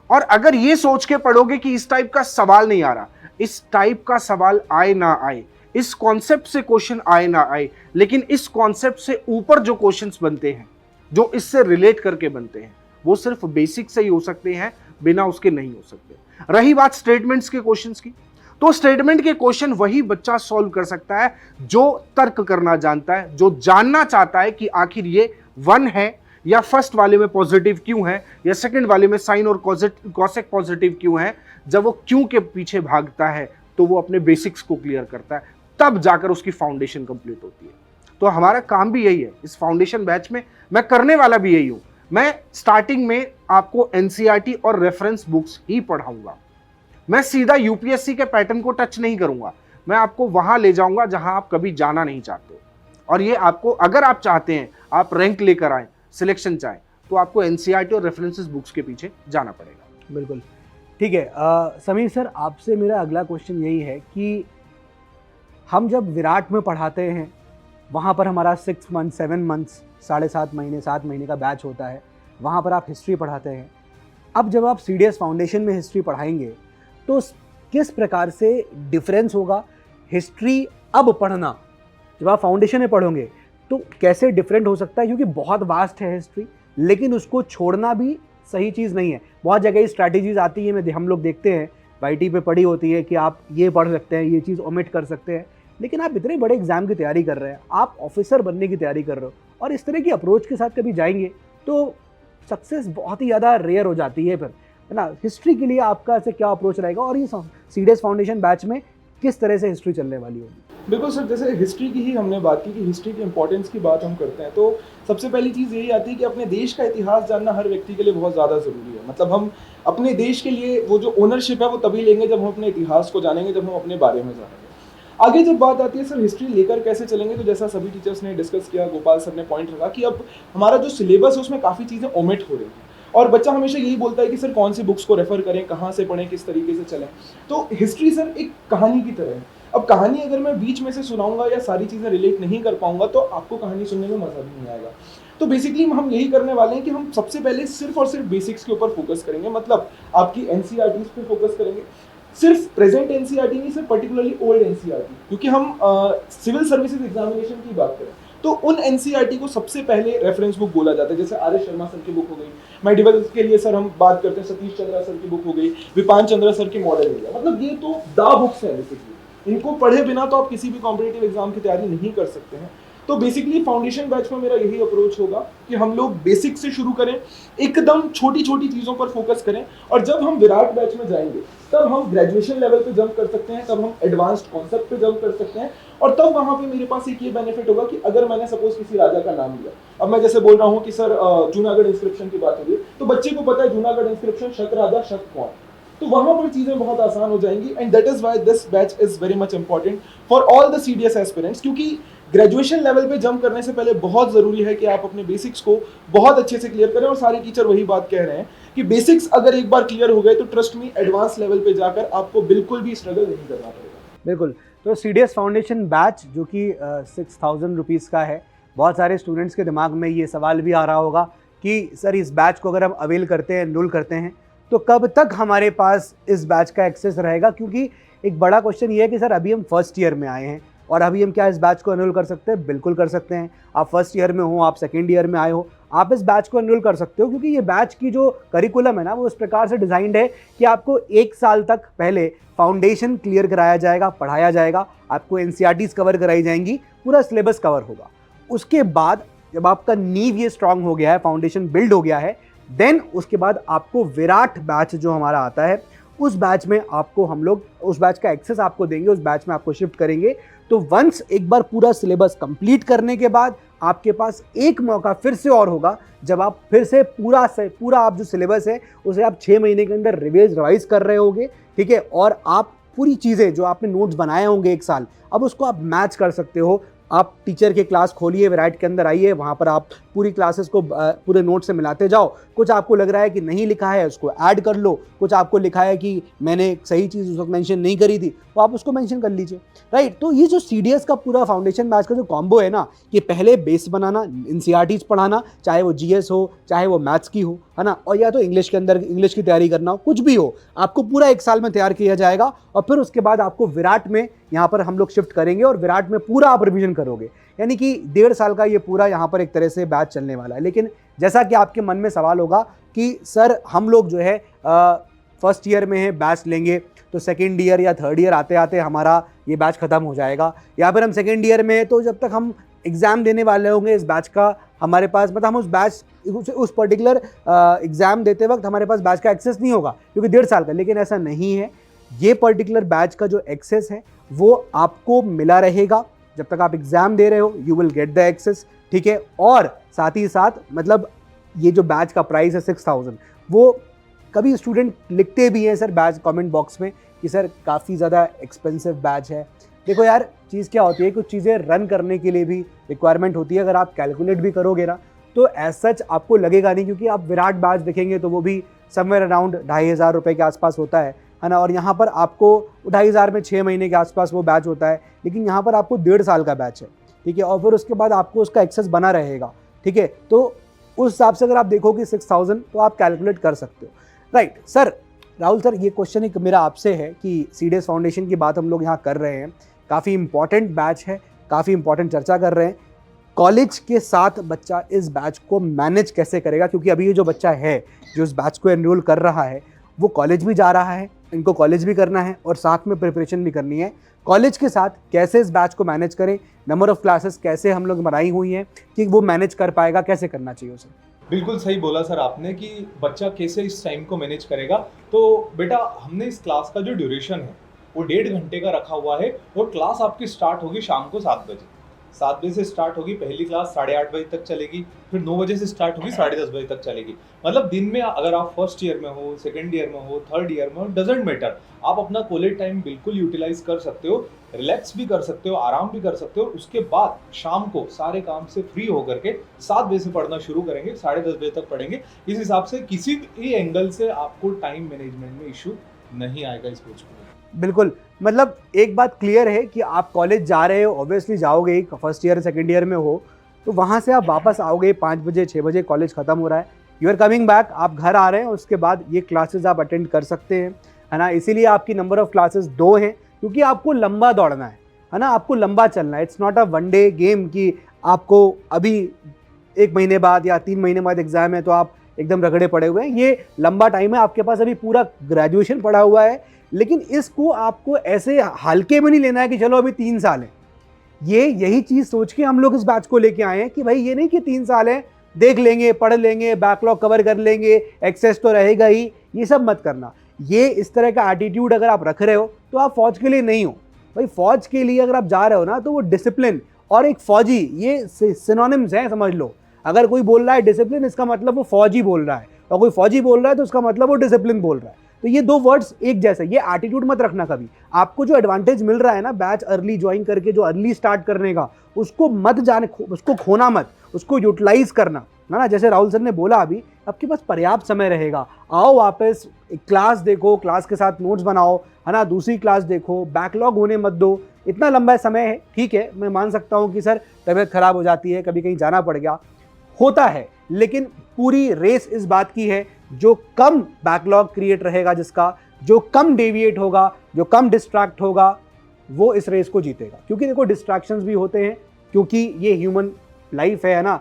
और अगर ये सोच के पढ़ोगे कि इस टाइप का सवाल नहीं आ रहा, इस टाइप का सवाल आए ना आए, इस कॉन्सेप्ट से क्वेश्चन आए ना आए, लेकिन इस कॉन्सेप्ट से ऊपर जो क्वेश्चंस बनते हैं, जो इससे रिलेट करके बनते हैं, वो सिर्फ बेसिक से ही हो सकते हैं, बिना उसके नहीं हो सकते। रही बात स्टेटमेंट्स के क्वेश्चंस की, तो स्टेटमेंट के क्वेश्चन वही बच्चा सॉल्व कर सकता है जो तर्क करना जानता है, जो जानना चाहता है कि आखिर ये 1 है या फर्स्ट वाले में पॉजिटिव क्यों है या सेकंड वाले में साइन और कॉसेक पॉजिटिव क्यों है। जब वो क्यों के पीछे भागता है तो वो अपने बेसिक्स को क्लियर करता है, तब जाकर उसकी फाउंडेशन कंप्लीट होती है। तो हमारा काम भी यही है इस फाउंडेशन बैच में, मैं करने वाला भी यही हूं। मैं स्टार्टिंग में आपको एनसीईआरटी और रेफरेंस बुक्स ही पढ़ाऊंगा, मैं सीधा यूपीएससी के पैटर्न को टच नहीं करूंगा, मैं आपको वहां ले जाऊंगा जहां आप कभी जाना नहीं चाहते। और ये आपको, अगर आप चाहते हैं आप रैंक लेकर आए, सिलेक्शन चाहे, तो आपको एनसीईआरटी और रेफरेंसेस बुक्स के पीछे जाना पड़ेगा। बिल्कुल ठीक है। समीर सर, आपसे मेरा अगला क्वेश्चन यही है कि हम जब विराट में पढ़ाते हैं वहाँ पर हमारा 6 मंथ 7 मंथ्स 7.5 महीने 7 महीने का बैच होता है, वहाँ पर आप हिस्ट्री पढ़ाते हैं। अब जब आप सीडीएस फाउंडेशन में हिस्ट्री पढ़ाएंगे तो किस प्रकार से डिफरेंस होगा हिस्ट्री अब पढ़ना, जब आप फाउंडेशन में पढ़ोगे तो कैसे डिफरेंट हो सकता है, क्योंकि बहुत वास्ट है हिस्ट्री, लेकिन उसको छोड़ना भी सही चीज़ नहीं है। बहुत जगह स्ट्रैटेजीज आती है, हम लोग देखते हैं वाईटी पे पढ़ी होती है कि आप ये पढ़ सकते हैं, ये चीज़ ओमिट कर सकते हैं, लेकिन आप इतने बड़े एग्जाम की तैयारी कर रहे हैं, आप ऑफिसर बनने की तैयारी कर रहे हो और इस तरह की अप्रोच के साथ कभी जाएंगे तो सक्सेस बहुत ही ज़्यादा रेयर हो जाती है फिर, है ना। हिस्ट्री के लिए आपका ऐसे क्या अप्रोच रहेगा और ये सीडीएस फाउंडेशन बैच में किस तरह से हिस्ट्री चलने वाली होगी? बिल्कुल सर, जैसे हिस्ट्री की ही हमने बात की कि हिस्ट्री की इंपॉर्टेंस की बात हम करते हैं, तो सबसे पहली चीज़ यही आती है कि अपने देश का इतिहास जानना हर व्यक्ति के लिए बहुत ज़्यादा ज़रूरी है। मतलब हम अपने देश के लिए वो जो ओनरशिप है वो तभी लेंगे जब हम अपने इतिहास को जानेंगे, जब हम अपने बारे में जानेंगे। आगे जब बात आती है सर हिस्ट्री लेकर कैसे चलेंगे, तो जैसा सभी टीचर्स ने डिस्कस किया, गोपाल सर ने पॉइंट रखा कि अब हमारा जो सिलेबस है उसमें काफ़ी चीज़ें ओमिट हो रही हैं और बच्चा हमेशा यही बोलता है कि सर कौन सी बुक्स को रेफर करें, कहाँ से पढ़ें, किस तरीके से चलें। तो हिस्ट्री सर एक कहानी की तरह है। अब कहानी अगर मैं बीच में से सुनाऊंगा या सारी चीज़ें रिलेट नहीं कर पाऊंगा तो आपको कहानी सुनने में मज़ा भी नहीं आएगा। तो बेसिकली हम यही करने वाले हैं कि हम सबसे पहले सिर्फ और सिर्फ बेसिक्स के ऊपर फोकस करेंगे, मतलब आपकी एनसीईआरटीज़ पे फोकस करेंगे, सिर्फ प्रेजेंट एनसीईआरटी नहीं, सिर्फ पर्टिकुलरली ओल्ड एनसीईआरटी, क्योंकि हम सिविल सर्विसेज एग्जामिनेशन की बात करें तो उन एनसीईआरटी को सबसे पहले रेफरेंस बुक बोला जाता है। जैसे आर एस शर्मा सर की बुक हो गई, मेडिवल के लिए सर हम बात करते हैं सतीश चंद्रा सर की बुक हो गई, विपान चंद्रा सर की मॉडल इंडिया, मतलब ये तो दा बुक्स हैं बेसिकली। इनको पढ़े बिना तो आप किसी भी कॉम्पिटिटिव एग्जाम की तैयारी नहीं कर सकते हैं। तो बेसिकली फाउंडेशन बैच में मेरा यही अप्रोच होगा कि हम लोग बेसिक से शुरू करें, एकदम छोटी छोटी चीज़ों पर फोकस करें, और जब हम विराट बैच में जाएंगे तब हम ग्रेजुएशन लेवल पे जंप कर सकते हैं, तब हम एडवांस्ड कॉन्सेप्ट पे जंप कर सकते हैं, और तब वहाँ पे मेरे पास एक ये बेनिफिट होगा कि अगर मैंने सपोज किसी राजा का नाम लिया, अब मैं जैसे बोल रहा हूँ कि सर जूनागढ़ इंस्क्रिप्शन की बात हो रही है, तो बच्चे को पता है जूनागढ़ इंस्क्रिप्शन शक राजा शक कौन, तो वहां पर चीजें बहुत आसान हो जाएंगी। And that is why this batch is very much important for all the CDS aspirants, क्योंकि ग्रेजुएशन लेवल पे जंप करने से पहले बहुत जरूरी है कि आप अपने बेसिक्स को बहुत अच्छे से क्लियर करें, और सारे टीचर वही बात कह रहे हैं कि बेसिक्स अगर एक बार क्लियर हो गए तो ट्रस्ट मी एडवांस लेवल पे जाकर आपको बिल्कुल भी स्ट्रगल नहीं करना पड़ेगा। बिल्कुल। तो सीडीएस फाउंडेशन बैच जो कि 6,000 रुपीज़ का है, बहुत सारे स्टूडेंट्स के दिमाग में ये सवाल भी आ रहा होगा कि सर इस बैच को अगर हम अवेल करते हैं, एनरोल करते हैं, तो कब तक हमारे पास इस बैच का एक्सेस रहेगा। क्योंकि एक बड़ा क्वेश्चन ये है कि सर अभी हम फर्स्ट ईयर में आए हैं और अभी हम क्या इस बैच को एनरोल कर सकते हैं? बिल्कुल कर सकते हैं। आप फर्स्ट ईयर में हो, आप सेकेंड ईयर में आए हो, आप इस बैच को एनरोल कर सकते हो, क्योंकि ये बैच की जो करिकुलम है ना वो इस प्रकार से डिज़ाइंड है कि आपको 1 साल तक पहले फाउंडेशन क्लियर कराया जाएगा, पढ़ाया जाएगा, आपको एनसीईआरटीज़ कवर कराई जाएंगी, पूरा सिलेबस कवर होगा। उसके बाद जब आपका नींव ये स्ट्रांग हो गया है, फाउंडेशन बिल्ड हो गया है, देन उसके बाद आपको विराट बैच जो हमारा आता है, उस बैच में आपको हम लोग उस बैच का एक्सेस आपको देंगे, उस बैच में आपको शिफ्ट करेंगे। तो वंस एक बार पूरा सिलेबस कंप्लीट करने के बाद आपके पास एक मौका फिर से और होगा, जब आप फिर से पूरा आप जो सिलेबस है उसे आप 6 महीने के अंदर रिवाइज कर रहे होगे, ठीक है, और आप पूरी चीज़ें जो आपने नोट्स बनाए होंगे 1 साल, अब उसको आप मैच कर सकते हो। आप टीचर के क्लास खोलिए, विराट के अंदर आइए, वहाँ पर आप पूरी क्लासेस को पूरे नोट से मिलाते जाओ। कुछ आपको लग रहा है कि नहीं लिखा है उसको ऐड कर लो, कुछ आपको लिखा है कि मैंने सही चीज़ उस वक्त मेंशन नहीं करी थी तो आप उसको मेंशन कर लीजिए, राइट। तो ये जो सीडीएस का पूरा फाउंडेशन बैच का जो कॉम्बो है ना, कि पहले बेस बनाना, एनसीईआरटीज़ पढ़ाना, चाहे वो जीएस हो, चाहे वो मैथ्स की हो, है ना, और या तो इंग्लिश के अंदर इंग्लिश की तैयारी करना हो, कुछ भी हो, आपको पूरा 1 साल में तैयार किया जाएगा। और फिर उसके बाद आपको विराट में यहाँ पर हम लोग शिफ्ट करेंगे और विराट में पूरा आप रिवीजन करोगे, यानी कि 1.5 साल का ये पूरा यहाँ पर एक तरह से बैच चलने वाला है। लेकिन जैसा कि आपके मन में सवाल होगा कि सर हम लोग जो है फर्स्ट ईयर में है, बैच लेंगे तो सेकेंड ईयर या थर्ड ईयर आते आते हमारा ये बैच ख़त्म हो जाएगा, या फिर हम सेकेंड ईयर में है तो जब तक हम एग्ज़ाम देने वाले होंगे इस बैच का हमारे पास, मतलब हम उस पर्टिकुलर एग्ज़ाम देते वक्त हमारे पास बैच का एक्सेस नहीं होगा क्योंकि 1.5 साल का। लेकिन ऐसा नहीं है, ये पर्टिकुलर बैच का जो एक्सेस है वो आपको मिला रहेगा जब तक आप एग्ज़ाम दे रहे हो, you will get the access, ठीक है। और साथ ही साथ मतलब ये जो बैच का प्राइस है 6,000, वो कभी स्टूडेंट लिखते भी हैं सर बैच कमेंट बॉक्स में कि सर काफ़ी ज़्यादा एक्सपेंसिव बैच है। देखो यार, चीज़ क्या होती है, कुछ चीज़ें रन करने के लिए भी रिक्वायरमेंट होती है। अगर आप कैलकुलेट भी करोगे ना तो एज सच आपको लगेगा नहीं, क्योंकि आप विराट बैच देखेंगे तो वो भी समवेयर अराउंड 2,500 रुपये के आसपास होता है ना। और यहाँ पर आपको 2,500 में 6 महीने के आसपास वो बैच होता है, लेकिन यहाँ पर आपको 1.5 साल का बैच है, ठीक है। और फिर उसके बाद आपको उसका एक्सेस बना रहेगा, ठीक है। तो उस हिसाब से अगर आप देखोगे 6,000 तो आप कैलकुलेट कर सकते हो, राइट। सर राहुल सर, ये क्वेश्चन एक मेरा आपसे है कि सीडीएस फाउंडेशन की बात हम लोग यहाँ कर रहे हैं, काफ़ी इंपॉर्टेंट बैच है, काफ़ी इंपॉर्टेंट चर्चा कर रहे हैं। कॉलेज के साथ बच्चा इस बैच को मैनेज कैसे करेगा, क्योंकि अभी ये जो बच्चा है जो इस बैच को एनरोल कर रहा है वो कॉलेज भी जा रहा है, इनको कॉलेज भी करना है और साथ में प्रिपरेशन भी करनी है। कॉलेज के साथ कैसे इस बैच को मैनेज करें, नंबर ऑफ क्लासेस कैसे हम लोग बनाई हुई हैं कि वो मैनेज कर पाएगा, कैसे करना चाहिए उसे? बिल्कुल सही बोला सर आपने कि बच्चा कैसे इस टाइम को मैनेज करेगा। तो बेटा, हमने इस क्लास का जो ड्यूरेशन है वो 1.5 घंटे का रखा हुआ है और क्लास आपकी स्टार्ट होगी शाम को 7 बजे। 7 बजे से स्टार्ट होगी पहली क्लास, 8:30 बजे तक चलेगी, फिर 9 बजे से स्टार्ट होगी, 10:30 बजे तक चलेगी। मतलब दिन में अगर आप फर्स्ट ईयर में हो, सेकंड ईयर में हो, थर्ड ईयर में हो, डजेंट मैटर, आप अपना कॉलेज टाइम बिल्कुल यूटिलाइज कर सकते हो, रिलैक्स भी कर सकते हो, आराम भी कर सकते हो। उसके बाद शाम को सारे काम से फ्री होकर के 7 बजे से पढ़ना शुरू करेंगे, 10:30 बजे तक पढ़ेंगे। इस हिसाब से किसी भी एंगल से आपको टाइम मैनेजमेंट में इशू नहीं आएगा इस कोच को। बिल्कुल, मतलब एक बात क्लियर है कि आप कॉलेज जा रहे हो, ऑब्वियसली जाओगे, फर्स्ट ईयर सेकंड ईयर में हो तो वहाँ से आप वापस आओगे 5 बजे 6 बजे, कॉलेज खत्म हो रहा है, यू आर कमिंग बैक, आप घर आ रहे हैं, उसके बाद ये क्लासेस आप अटेंड कर सकते हैं, है ना। इसीलिए आपकी नंबर ऑफ क्लासेस 2 हैं, क्योंकि आपको लंबा दौड़ना है ना, आपको लंबा चलना है। It's not a one day game कि आपको अभी 1 महीने बाद या 3 महीने बाद एग्जाम है तो आप एकदम रगड़े पड़े हुए हैं। ये लंबा टाइम है, आपके पास अभी पूरा ग्रेजुएशन पड़ा हुआ है, लेकिन इसको आपको ऐसे हल्के में नहीं लेना है कि चलो अभी 3 साल है। यही चीज़ सोच के हम लोग इस बैच को लेके आए हैं कि भाई ये नहीं कि 3 साल है, देख लेंगे, पढ़ लेंगे, बैकलॉग कवर कर लेंगे, एक्सेस तो रहेगा ही, ये सब मत करना। ये इस तरह का एटीट्यूड अगर आप रख रहे हो तो आप फौज के लिए नहीं हो। भाई फौज के लिए अगर आप जा रहे हो ना तो वो डिसिप्लिन और एक फौजी, ये सिनोनिम्स हैं, समझ लो। अगर कोई बोल रहा है डिसिप्लिन, इसका मतलब वो फौजी बोल रहा है, और कोई फौजी बोल रहा है तो उसका मतलब वो डिसिप्लिन बोल रहा है। तो ये 2 वर्ड्स एक जैसे, ये एटीट्यूड मत रखना कभी। आपको जो एडवांटेज मिल रहा है ना बैच अर्ली ज्वाइन करके, जो अर्ली स्टार्ट करने का, उसको मत जाने, उसको खोना मत, उसको यूटिलाइज करना, है ना। जैसे राहुल सर ने बोला, अभी आपके पास पर्याप्त समय रहेगा, आओ वापस क्लास देखो, क्लास के साथ नोट्स बनाओ, है ना, दूसरी क्लास देखो, बैकलॉग होने मत दो। इतना लंबा समय है, ठीक है, मैं मान सकता हूँ कि सर तबीयत खराब हो जाती है, कभी कहीं जाना पड़ गया, होता है, लेकिन पूरी रेस इस बात की है जो कम बैकलॉग क्रिएट रहेगा, जिसका जो कम डेविएट होगा, जो कम डिस्ट्रैक्ट होगा, वो इस रेस को जीतेगा। क्योंकि देखो डिस्ट्रैक्शंस भी होते हैं, क्योंकि ये ह्यूमन लाइफ है ना।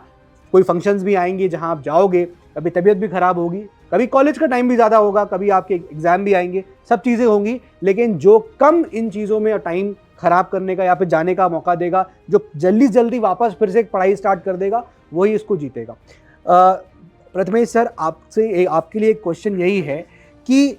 कोई फंक्शंस भी आएंगे जहां आप जाओगे, कभी तबीयत भी खराब होगी, कभी कॉलेज का टाइम भी ज़्यादा होगा, कभी आपके एग्जाम भी आएंगे, सब चीज़ें होंगी, लेकिन जो कम इन चीज़ों में टाइम खराब करने का या फिर जाने का मौका देगा, जो जल्दी जल्दी वापस फिर से पढ़ाई स्टार्ट कर देगा, वही इसको जीतेगा। प्रथमेश सर, आपके लिए एक क्वेश्चन यही है कि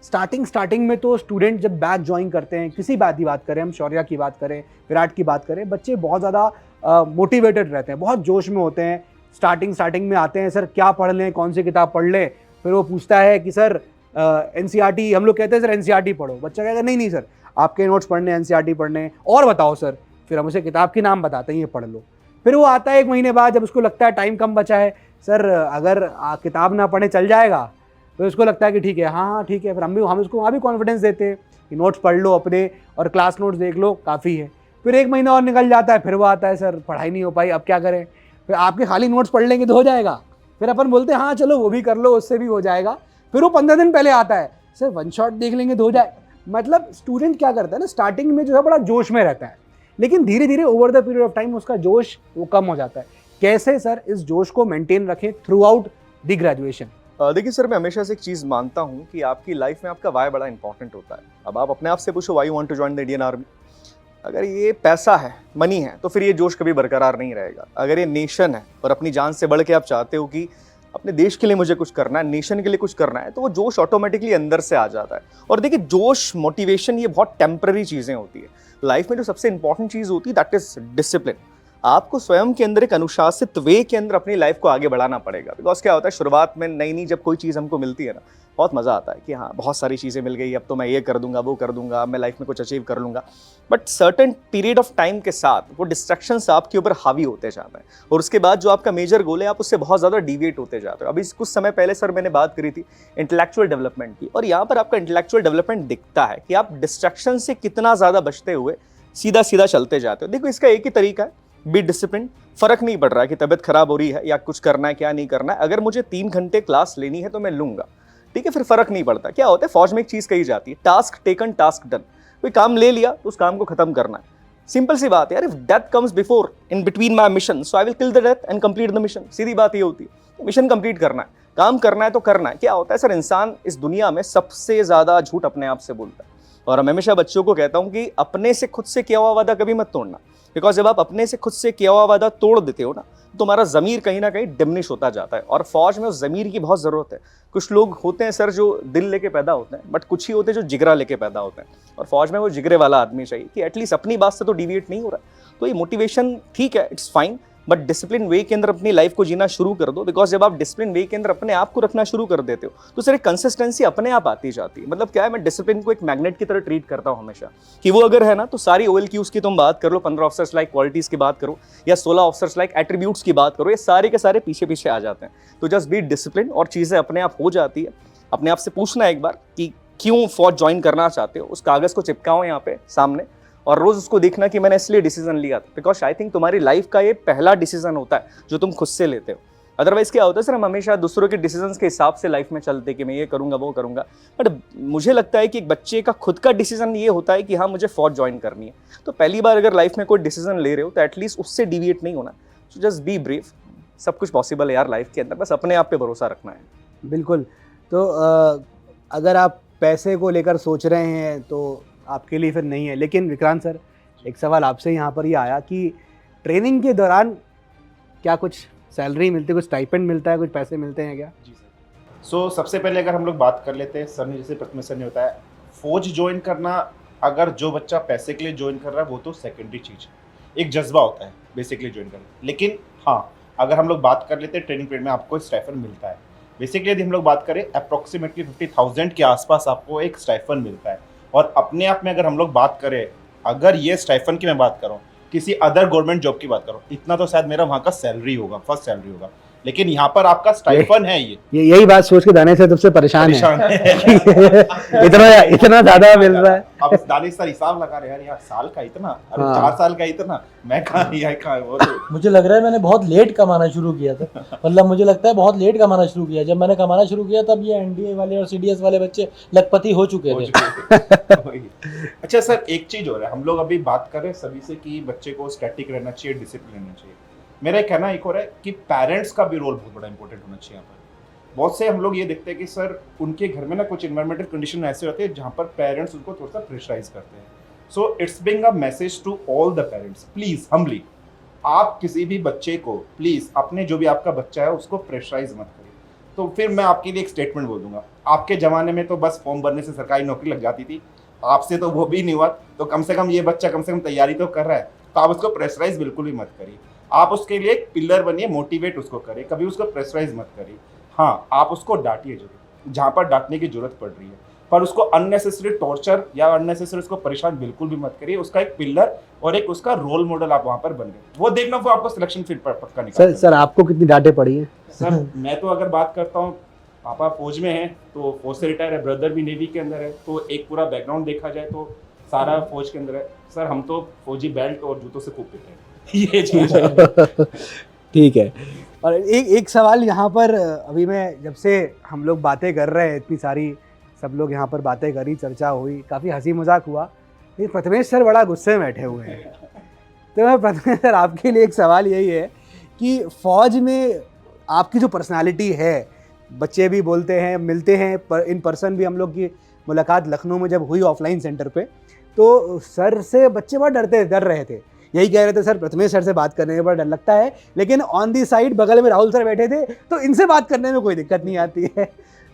स्टार्टिंग में तो स्टूडेंट जब बैच ज्वाइन करते हैं, किसी बात की बात करें, हम शौर्या की बात करें, विराट की बात करें, बच्चे बहुत ज़्यादा मोटिवेटेड रहते हैं, बहुत जोश में होते हैं। स्टार्टिंग में आते हैं, सर क्या पढ़ लें, कौन सी किताब पढ़ लें। फिर वो पूछता है कि सर एनसीईआरटी, हम लोग कहते हैं सर एनसीईआरटी पढ़ो, बच्चा कहेगा नहीं सर आपके नोट्स पढ़ने, एनसीईआरटी पढ़ने, और बताओ सर। फिर हम उसे किताब के नाम बताते हैं, ये पढ़ लो। फिर वो आता है 1 महीने बाद, जब उसको लगता है टाइम कम बचा है, सर अगर किताब ना पढ़े चल जाएगा, तो उसको लगता है कि ठीक है, हाँ ठीक है। फिर हम उसको वहाँ भी कॉन्फिडेंस देते हैं कि नोट्स पढ़ लो अपने और क्लास नोट्स देख लो, काफ़ी है। फिर 1 महीना और निकल जाता है, फिर वो आता है, सर पढ़ाई नहीं हो पाई, अब क्या करें। फिर आपके खाली नोट्स पढ़ लेंगे तो हो जाएगा। फिर अपन बोलते हैं हाँ चलो वो भी कर लो, उससे भी हो जाएगा। फिर वो 15 दिन पहले आता है, सर 1 शॉट देख लेंगे तो हो जाए। मतलब स्टूडेंट क्या करता है ना, स्टार्टिंग में जो है बड़ा जोश में रहता है, लेकिन धीरे धीरे over the period of time उसका जोश वो कम हो जाता है। कैसे सर इस जोश को मेंटेन रखें थ्रू आउट द ग्रेजुएशन? देखिए सर, मैं हमेशा से एक चीज़ मानता हूँ कि आपकी लाइफ में आपका वाई बड़ा इंपॉर्टेंट होता है। अब आप अपने आप से पूछो, why you want to join the Indian army. अगर ये पैसा है, मनी है, तो फिर ये जोश कभी बरकरार नहीं रहेगा। अगर ये नेशन है और अपनी जान से बढ़ के आप चाहते हो कि अपने देश के लिए मुझे कुछ करना है, नेशन के लिए कुछ करना है, तो वो जोश ऑटोमेटिकली अंदर से आ जाता है। और देखिए जोश, मोटिवेशन, ये बहुत टेम्पररी चीज़ें होती है। लाइफ में जो सबसे इंपॉर्टेंट चीज़ होती है दैट इज डिसिप्लिन। आपको स्वयं के अंदर एक अनुशासित वे के अंदर अपनी लाइफ को आगे बढ़ाना पड़ेगा। बिकॉज क्या होता है, शुरुआत में नई जब कोई चीज़ हमको मिलती है ना, बहुत मज़ा आता है कि हाँ बहुत सारी चीज़ें मिल गई, अब तो मैं ये कर दूंगा, वो कर दूंगा, मैं लाइफ में कुछ अचीव कर लूँगा। But certain period of time के साथ वो डिस्ट्रैक्शंस आपके ऊपर हावी होते जाते हैं, और उसके बाद जो आपका मेजर गोल है आप उससे बहुत ज़्यादा डिविएट होते जाते हो। अभी कुछ समय पहले सर मैंने बात करी थी इंटेलेक्चुअल डेवलपमेंट की, और यहाँ पर आपका इंटेलेक्चुअल डेवलपमेंट दिखता है कि आप डिस्ट्रैक्शन से कितना ज़्यादा बचते हुए सीधा सीधा चलते जाते हो। देखो इसका एक ही तरीका है, बी डिसिप्लिन। फर्क नहीं पड़ रहा है कि तबीयत खराब हो रही है या कुछ करना है क्या नहीं करना है, अगर मुझे 3 घंटे क्लास लेनी है तो मैं लूंगा, ठीक है, फिर फर्क नहीं पड़ता। क्या होता है, फौज में एक चीज कही जाती है, टास्क टेकन टास्क डन। कोई काम ले लिया तो उस काम को खत्म करना है, सिंपल सी बात है यार। If death comes before in between my mission, so I will kill the death and complete the mission. सीधी बात ये होती है, मिशन कंप्लीट करना है, काम करना है तो करना है। क्या होता है सर, इंसान इस दुनिया में सबसे ज्यादा झूठ अपने आप से बोलता है। और हम हमेशा बच्चों को कहता हूँ कि अपने से खुद से किया हुआ वादा कभी मत तोड़ना, बिकॉज जब आप अपने से खुद से किया हुआ वादा तोड़ देते हो ना, तो तुम्हारा ज़मीर कहीं ना कहीं डिमिनिश होता जाता है। और फौज में उस ज़मीर की बहुत ज़रूरत है। कुछ लोग होते हैं सर जो दिल लेके पैदा होते हैं, बट कुछ ही होते हैं जो जिगरा लेके पैदा होते हैं, और फौज में वो जिगरे वाला आदमी चाहिए कि एटलीस्ट अपनी बात से तो डिविएट नहीं हो रहा। तो ये मोटिवेशन ठीक है, it's fine, but discipline way के अंदर अपनी लाइफ को जीना शुरू कर दो। बिकॉज जब आप डिसिप्लिन वे के अंदर अपने आप को रखना शुरू कर देते हो तो सर एक कंसिस्टेंसी अपने आप आती जाती है। मतलब क्या है, मैं डिसिप्लिन को एक मैग्नेट की तरह ट्रीट करता हूँ हमेशा, कि वो अगर है ना तो सारी OLQs की तुम बात कर लो, 15 ऑफिसर्स लाइक क्वालिटीज की बात करो, या 16 ऑफिसर्स लाइक एट्रीब्यूट्स की बात करो, ये सारे के सारे पीछे पीछे आ जाते हैं। तो जस्ट बी डिसिप्लिन और चीज़ें अपने आप हो जाती है। अपने आप से पूछना एक बार कि क्यों फौज ज्वाइन करना चाहते हो, उस कागज़ को चिपकाओ यहाँ पे सामने, और रोज उसको देखना कि मैंने इसलिए डिसीजन लिया था। बिकॉज आई थिंक तुम्हारी लाइफ का ये पहला डिसीजन होता है जो तुम खुद से लेते हो। अदरवाइज क्या होता है सर, हम हमेशा दूसरों के डिसीजंस के हिसाब से लाइफ में चलते कि मैं ये करूंगा वो करूंगा, बट मुझे लगता है कि एक बच्चे का खुद का डिसीजन ये होता है कि हाँ मुझे फौज ज्वाइन करनी है। तो पहली बार अगर लाइफ में कोई डिसीजन ले रहे हो तो एटलीस्ट उससे डिविएट नहीं होना। सो जस्ट बी ब्रेव, सब कुछ पॉसिबल है यार लाइफ के अंदर, बस अपने आप पे भरोसा रखना है। बिल्कुल। तो अगर आप पैसे को लेकर सोच रहे हैं तो आपके लिए फिर नहीं है। लेकिन विक्रांत सर, एक सवाल आपसे यहाँ पर ये आया कि ट्रेनिंग के दौरान क्या कुछ सैलरी मिलती है, कुछ स्टाइपेंड मिलता है, कुछ पैसे मिलते हैं क्या? जी सर। सो सबसे पहले अगर हम लोग बात कर लेते हैं, सर ने जैसे प्रथमेश सर ने बताया, फौज ज्वाइन करना, अगर जो बच्चा पैसे के लिए ज्वाइन कर रहा है वो तो सेकेंडरी चीज़ है, एक जज्बा होता है बेसिकली ज्वाइन करना। लेकिन हाँ, अगर हम लोग बात कर लेते हैं ट्रेनिंग पीरियड में आपको स्टाइफन मिलता है। बेसिकली यदि हम लोग बात करें अप्रॉक्सीमेटली 50,000 के आसपास आपको एक स्टाइफन मिलता है। और अपने आप में अगर हम लोग बात करें, अगर ये स्टाइफन की मैं बात करूँ, किसी अदर गवर्नमेंट जॉब की बात करूँ, इतना तो शायद मेरा वहाँ का सैलरी होगा, फर्स्ट सैलरी होगा। लेकिन यहाँ पर आपका स्टाइफन है ये यही बात सोच के दानिश सर तुमसे परेशान है। इतना ज्यादा मिल रहा है। अब दानिश सर हिसाब लगा रहे हैं यार, साल का इतना, अरे हाँ। 4 साल का इतना, मैं कहाँ वो तो मुझे लग रहा है मैंने बहुत लेट कमाना शुरू किया था। मतलब मुझे लगता है बहुत लेट कमाना शुरू किया। जब मैंने कमाना शुरू किया तब ये NDA वाले और CDS वाले बच्चे लखपति हो चुके थे। वही। अच्छा सर, एक चीज हो रहा है, हम लोग अभी बात कर रहे हैं सभी से कि बच्चे को स्टैटिक रहना चाहिए, डिसिप्लिन रहना चाहिए। मेरा एक कहना एक हो रहा है कि पेरेंट्स का भी रोल बहुत बड़ा इंपॉर्टेंट होना चाहिए यहाँ पर। बहुत से हम लोग ये देखते हैं कि सर उनके घर में ना कुछ इन्वायरमेंटल कंडीशन ऐसे होते हैं जहाँ पर पेरेंट्स उनको थोड़ा सा प्रेशराइज करते हैं। So it's being a message to all the parents, please humbly, आप किसी भी बच्चे को प्लीज, अपने जो भी आपका बच्चा है उसको प्रेशराइज मत करिए। तो फिर मैं आपके लिए एक स्टेटमेंट बोल दूंगा, आपके जमाने में तो बस फॉर्म भरने से सरकारी नौकरी लग जाती थी, आपसे तो वो भी नहीं हुआ, तो कम से कम ये बच्चा कम से कम तैयारी तो कर रहा है, तो आप उसको प्रेशराइज बिल्कुल भी मत करिए। आप उसके लिए एक पिलर बनिए, मोटिवेट उसको करें, कभी उसको प्रेशराइज मत करिए। हाँ, आप उसको डांटिए जरूर जहाँ पर डांटने की जरूरत पड़ रही है, पर उसको अननेसेसरी टॉर्चर या अननेसेसरी उसको परेशान बिल्कुल भी मत करिए। उसका एक पिलर और एक उसका रोल मॉडल आप वहाँ पर बन गए, वो देखना, वो आपको सिलेक्शन फील्ड पर पक्का निकाल। सर आपको कितनी डांटे पड़ी है? सर मैं तो अगर बात करता हूँ, पापा फौज में हैं तो फौज से रिटायर है, ब्रदर भी नेवी के अंदर है, तो एक पूरा बैकग्राउंड देखा जाए तो सारा फौज के अंदर है। सर हम तो फौजी बेल्ट और जूतों से खूब पीते हैं, ये चीज़ है। ठीक है। और एक सवाल यहाँ पर, अभी मैं जब से हम लोग बातें कर रहे हैं, इतनी सारी सब लोग यहाँ पर बातें करी, चर्चा हुई, काफ़ी हंसी मजाक हुआ, लेकिन प्रथमेश सर बड़ा गुस्से में बैठे हुए हैं। तो मैं प्रथमेश सर आपके लिए एक सवाल यही है कि फ़ौज में आपकी जो पर्सनालिटी है, बच्चे भी बोलते हैं, मिलते हैं इन पर्सन भी, हम लोग की मुलाकात लखनऊ में जब हुई ऑफलाइन सेंटर पे, तो सर से बच्चे बहुत डर रहे थे, यही कह रहे थे सर प्रथमेश सर से बात करने में बड़ा डर लगता है, लेकिन ऑन दी साइड बगल में राहुल सर बैठे थे तो इनसे बात करने में कोई दिक्कत नहीं आती है।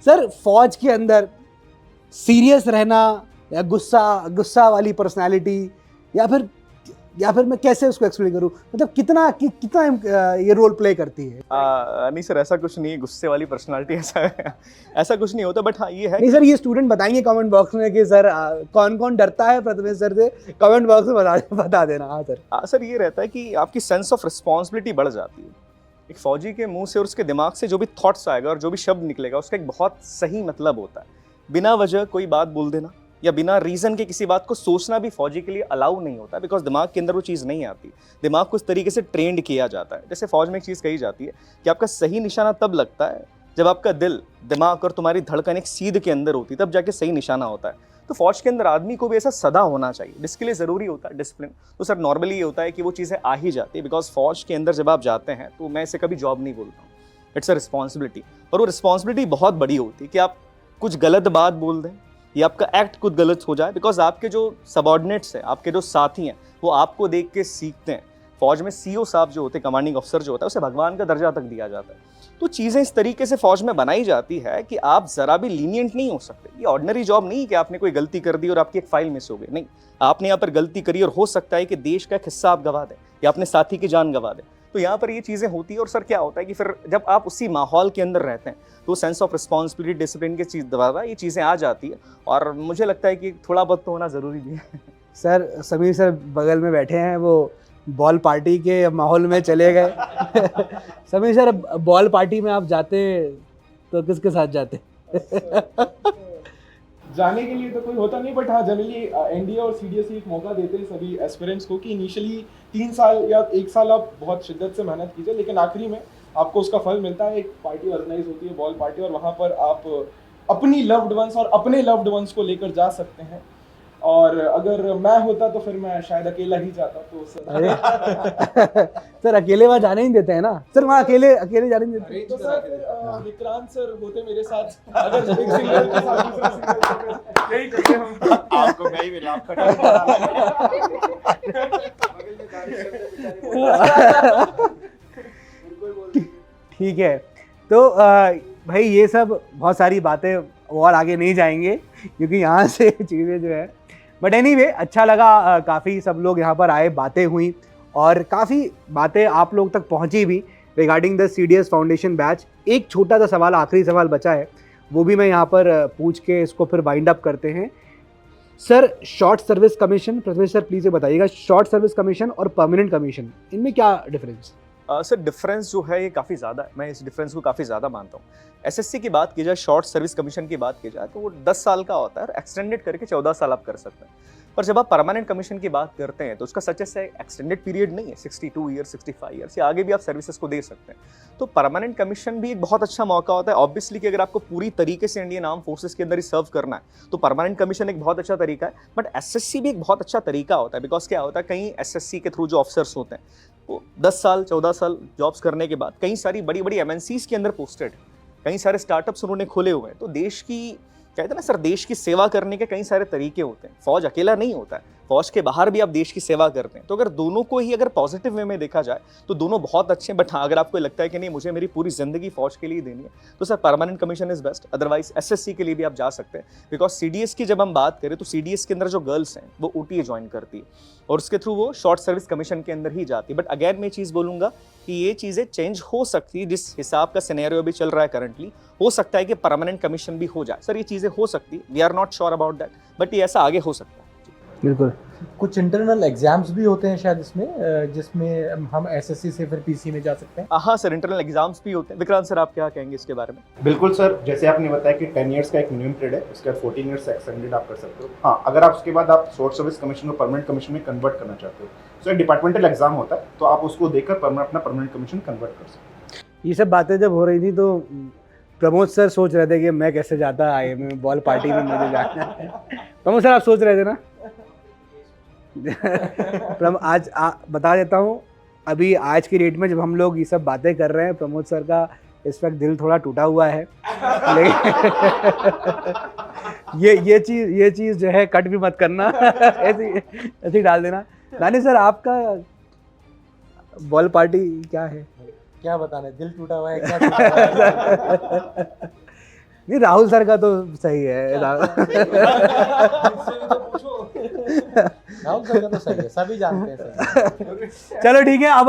सर फौज के अंदर सीरियस रहना या गुस्सा वाली पर्सनालिटी, या फिर मैं कैसे उसको एक्सप्लेन करूं, मतलब कितना ये रोल प्ले करती है? नहीं सर, ऐसा कुछ नहीं है, गुस्से वाली पर्सनालिटी ऐसा कुछ नहीं होता, बट हाँ ये है। नहीं सर, ये स्टूडेंट बताएंगे कमेंट बॉक्स में कि सर कौन डरता है प्रथमेश सर से, कमेंट बॉक्स में बता देना। हाँ सर। सर ये रहता है कि आपकी सेंस ऑफ रिस्पॉन्सिबिलिटी बढ़ जाती है। एक फौजी के मुंह से और उसके दिमाग से जो भी थॉट्स आएगा और जो भी शब्द निकलेगा उसका एक बहुत सही मतलब होता है। बिना वजह कोई बात बोल देना या बिना रीज़न के किसी बात को सोचना भी फौजी के लिए अलाउ नहीं होता, बिकॉज दिमाग के अंदर वो चीज़ नहीं आती। दिमाग को इस तरीके से ट्रेंड किया जाता है। जैसे फौज में एक चीज़ कही जाती है कि आपका सही निशाना तब लगता है जब आपका दिल, दिमाग और तुम्हारी धड़कन एक सीध के अंदर होती है, तब जाके सही निशाना होता है। तो फौज के अंदर आदमी को भी ऐसा सदा होना चाहिए, जिसके लिए ज़रूरी होता है डिसिप्लिन। तो सर नॉर्मली ये होता है कि वो चीज़ें आ ही जाती है, बिकॉज फौज के अंदर जब आप जाते हैं, तो मैं इसे कभी जॉब नहीं बोलता हूँ, इट्स अ रिस्पॉन्सिबिलिटी। और वो रिस्पॉन्सिबिलिटी बहुत बड़ी होती है कि आप कुछ गलत बात बोल दें या आपका एक्ट खुद गलत हो जाए, बिकॉज आपके जो सबॉर्डिनेट्स हैं, आपके जो साथी हैं, वो आपको देख के सीखते हैं। फौज में सीओ साहब जो होते हैं, कमांडिंग ऑफिसर जो होता है, उसे भगवान का दर्जा तक दिया जाता है। तो चीज़ें इस तरीके से फौज में बनाई जाती है कि आप ज़रा भी लीनियंट नहीं हो सकते। ये ऑर्डिनरी जॉब नहीं है कि आपने कोई गलती कर दी और आपकी एक फाइल मिस हो गई, नहीं, आपने यहाँ पर गलती करी और हो सकता है कि देश का एक हिस्सा आप गवा दें या अपने साथी की जान गवा दें। तो यहाँ पर ये चीज़ें होती है। और सर क्या होता है कि फिर जब आप उसी माहौल के अंदर रहते हैं तो सेंस ऑफ रिस्पॉन्सिबिलिटी, डिसिप्लिन के चीज़ द्वारा ये चीज़ें आ जाती है। और मुझे लगता है कि थोड़ा बहुत तो होना ज़रूरी भी है। सर समीर सर बगल में बैठे हैं, वो बॉल पार्टी के माहौल में चले गए। समीर सर, बॉल पार्टी में आप जाते तो किसके साथ जाते? जाने के लिए तो कोई होता नहीं, बट हाँ जनरली एनडीए और सीडीएस एक मौका देते हैं सभी एस्पिरेंट्स को कि इनिशियली 3 साल या 1 साल आप बहुत शिद्दत से मेहनत कीजिए, लेकिन आखिरी में आपको उसका फल मिलता है। एक पार्टी ऑर्गेनाइज होती है, बॉल पार्टी, और वहाँ पर आप अपनी लव्ड वंस और अपने लव्ड वंस को लेकर जा सकते हैं। और अगर मैं होता तो फिर मैं शायद अकेला ही जाता। तो अरे सर अकेले वहाँ जाने ही देते हैं ना सर, वहाँ अकेले जाने नहीं देते। तो सर फिर विक्रांत सर होते मेरे साथ, अगर एक सिंगल के साथ दूसरा सिंगल, यही करते हम। आपको मैं ही मिला, आपका ठीक है। तो भाई ये सब बहुत सारी बातें और आगे नहीं जाएंगे क्योंकि यहाँ से चीज़ें जो है, बट एनीवे अच्छा लगा। काफ़ी सब लोग यहाँ पर आए, बातें हुई और काफ़ी बातें आप लोग तक पहुँची भी regarding the CDS foundation batch. एक छोटा सा सवाल, आखिरी सवाल बचा है, वो भी मैं यहाँ पर पूछ के इसको फिर वाइंड अप करते हैं। Sir short service commission, Prathamesh sir please ये बताइएगा, शॉर्ट सर्विस कमीशन और परमानेंट कमीशन, इनमें क्या डिफरेंस? सर डिफरेंस जो है ये काफ़ी ज़्यादा है, मैं इस डिफरेंस को काफ़ी ज़्यादा मानता हूँ। एसएससी की बात की जाए, शॉर्ट सर्विस कमीशन की बात की जाए तो वो 10 साल का होता है और एक्सटेंडेड करके 14 साल आप कर सकते हैं। पर जब आप परमानेंट कमीशन की बात करते हैं तो उसका सच से एक्सटेंडेड पीरियड नहीं है, 62 ईयर 65 ईयर्स या आगे भी आप सर्विसेज को दे सकते हैं। तो परमानेंट कमीशन भी एक बहुत अच्छा मौका होता है। ऑब्वियसली कि अगर आपको पूरी तरीके से इंडियन आर्म फोर्सेस के अंदर ही सर्व करना है तो परमानेंट कमीशन एक बहुत अच्छा तरीका है। बट एसएससी भी एक बहुत अच्छा तरीका होता है, बिकॉज क्या होता है, कहीं एसएससी के थ्रू जो ऑफिसर्स होते हैं वो 10 साल 14 साल जॉब्स करने के बाद कई सारी बड़ी बड़ी एमएनसीज के अंदर पोस्टेड, कई सारे स्टार्टअप्स उन्होंने खोले हुए हैं। तो देश की, कहते हैं ना सर, देश की सेवा करने के कई सारे तरीके होते हैं। फौज अकेला नहीं होता है, फौज के बाहर भी आप देश की सेवा करते हैं। तो अगर दोनों को ही अगर पॉजिटिव वे में देखा जाए तो दोनों बहुत अच्छे हैं। बट हाँ, अगर आपको लगता है कि नहीं मुझे मेरी पूरी जिंदगी फौज के लिए देनी है तो sir permanent commission is best. Otherwise SSC के लिए भी आप जा सकते हैं, बिकॉज सीडीएस की जब हम बात करें तो सीडीएस के अंदर जो गर्ल्स हैं वो ओटीए ज्वाइन करती है और उसके थ्रू वो शॉर्ट सर्विस कमीशन के अंदर ही जाती है। बट अगेन मैं चीज़ बोलूँगा कि ये चीज़ें चेंज हो सकती है, जिस हिसाब का सिनेरियो भी चल रहा है करंटली, हो सकता है कि परमानेंट कमीशन भी हो जाए। सर ये चीज़ें हो सकती है, we are not sure about that, but ये ऐसा आगे हो सकता है। बिल्कुल। कुछ इंटरनल एग्जाम्स भी होते हैं शायद इसमें, जिसमें हम एसएससी से फिर पीसी में जा सकते हैं। हाँ सर, इंटरनल एग्जाम्स भी होते हैं। विक्रांत सर आप क्या कहेंगे इसके बारे में? बिल्कुल सर, जैसे आपने बताया कि 10 इयर्स का एक मिनिमम पीरियड है, उसके बाद 14 इयर्स एक्सटेंडेड आप कर सकते हो। हाँ, अगर आप उसके बाद आप शॉर्ट सर्विस कमीशन को परमानेंट कमीशन में कन्वर्ट करना चाहते हो तो एक डिपार्टमेंटल एग्जाम होता है, तो आप उसको देकर अपना परमानेंट कमीशन कन्वर्ट कर सकते हो। ये सब बातें जब हो रही थी तो प्रमोद सर सोच रहे थे कि मैं कैसे जाता आईएमए में, बॉल पार्टी में मुझे जाना है। प्रमोद सर आप सोच रहे थे ना? आज बता देता हूँ, अभी आज की डेट में जब हम लोग ये सब बातें कर रहे हैं, प्रमोद सर का इस वक्त दिल थोड़ा टूटा हुआ है। ये चीज़ जो है कट भी मत करना, ऐसे डाल देना। नानी सर आपका बॉल पार्टी क्या है? क्या बताना, दिल टूटा हुआ है क्या टूटा हुआ है? नहीं, राहुल सर का तो सही है। राहुल सर का तो सही है, सभी जानते हैं सर। चलो ठीक है, अब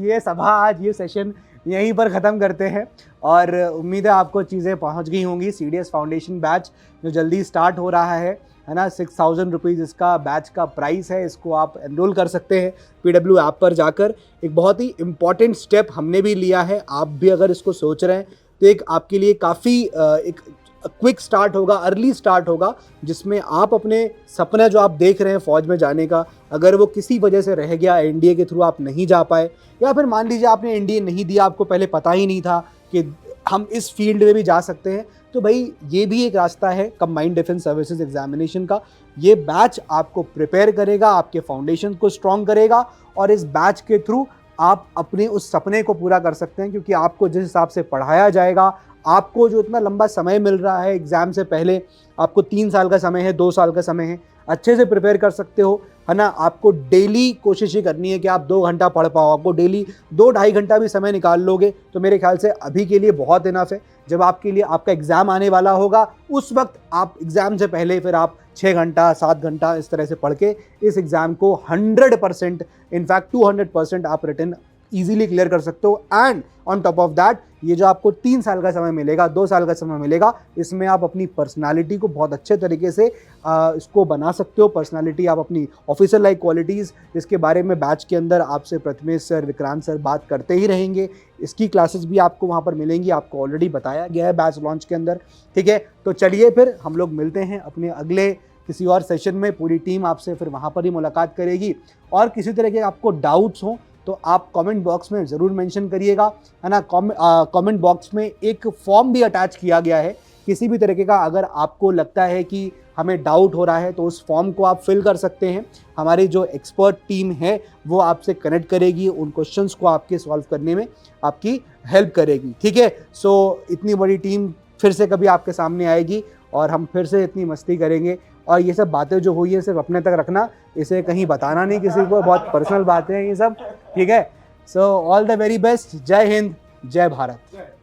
ये सभा, आज ये सेशन यहीं पर ख़त्म करते हैं और उम्मीद है आपको चीज़ें पहुंच गई होंगी। सीडीएस फाउंडेशन बैच जो जल्दी स्टार्ट हो रहा है ना, 6000 रुपीज़ इसका बैच का प्राइस है। इसको आप एनरोल कर सकते हैं PW ऐप पर जाकर। एक बहुत ही इम्पॉर्टेंट स्टेप हमने भी लिया है, आप भी अगर इसको सोच रहे हैं तो एक आपके लिए काफ़ी एक क्विक स्टार्ट होगा, अर्ली स्टार्ट होगा, जिसमें आप अपने सपना जो आप देख रहे हैं फ़ौज में जाने का, अगर वो किसी वजह से रह गया, एनडीए के थ्रू आप नहीं जा पाए, या फिर मान लीजिए आपने एनडीए नहीं दिया, आपको पहले पता ही नहीं था कि हम इस फील्ड में भी जा सकते हैं, तो भाई ये भी एक रास्ता है कंबाइंड डिफेंस सर्विसेज एग्जामिनेशन का। ये बैच आपको प्रिपेयर करेगा, आपके फाउंडेशन को स्ट्रॉन्ग करेगा और इस बैच के थ्रू आप अपने उस सपने को पूरा कर सकते हैं, क्योंकि आपको जिस हिसाब से पढ़ाया जाएगा, आपको जो इतना लंबा समय मिल रहा है एग्ज़ाम से पहले, आपको 3 साल का समय है, 2 साल का समय है, अच्छे से प्रिपेयर कर सकते हो, है ना। आपको डेली कोशिश ही करनी है कि आप 2 घंटा पढ़ पाओ। आपको डेली 2-2.5 घंटा भी समय निकाल लोगे तो मेरे ख्याल से अभी के लिए बहुत इनफ है। जब आपके लिए आपका एग्ज़ाम आने वाला होगा, उस वक्त आप एग्ज़ाम से पहले फिर आप 6 घंटा 7 घंटा इस तरह से पढ़ के इस एग्ज़ाम को 100%, इनफैक्ट 200% आप रिटन ईजिली क्लियर कर सकते हो। And on top of that, ये जो आपको 3 साल का समय मिलेगा, 2 साल का समय मिलेगा, इसमें आप अपनी पर्सनालिटी को बहुत अच्छे तरीके से इसको बना सकते हो। पर्सनालिटी, आप अपनी ऑफिसर लाइक क्वालिटीज़, जिसके बारे में बैच के अंदर आपसे प्रथमेश सर, विक्रांत सर बात करते ही रहेंगे। इसकी क्लासेस भी आपको वहाँ पर मिलेंगी, आपको ऑलरेडी बताया गया है बैच लॉन्च के अंदर, ठीक है। तो चलिए फिर हम लोग मिलते हैं अपने अगले किसी और सेशन में। पूरी टीम आपसे फिर वहाँ पर ही मुलाकात करेगी। और किसी तरह के आपको डाउट्स हों तो आप कमेंट बॉक्स में ज़रूर मेंशन करिएगा, है ना। कमेंट बॉक्स में एक फॉर्म भी अटैच किया गया है। किसी भी तरीके का अगर आपको लगता है कि हमें डाउट हो रहा है तो उस फॉर्म को आप फिल कर सकते हैं। हमारी जो एक्सपर्ट टीम है वो आपसे कनेक्ट करेगी, उन क्वेश्चंस को आपके सॉल्व करने में आपकी हेल्प करेगी, ठीक है। सो इतनी बड़ी टीम फिर से कभी आपके सामने आएगी और हम फिर से इतनी मस्ती करेंगे। और ये सब बातें जो हुई है सिर्फ अपने तक रखना, इसे कहीं बताना नहीं किसी को, बहुत पर्सनल बातें हैं ये सब, ठीक है। So all the very best. जय हिंद, जय भारत।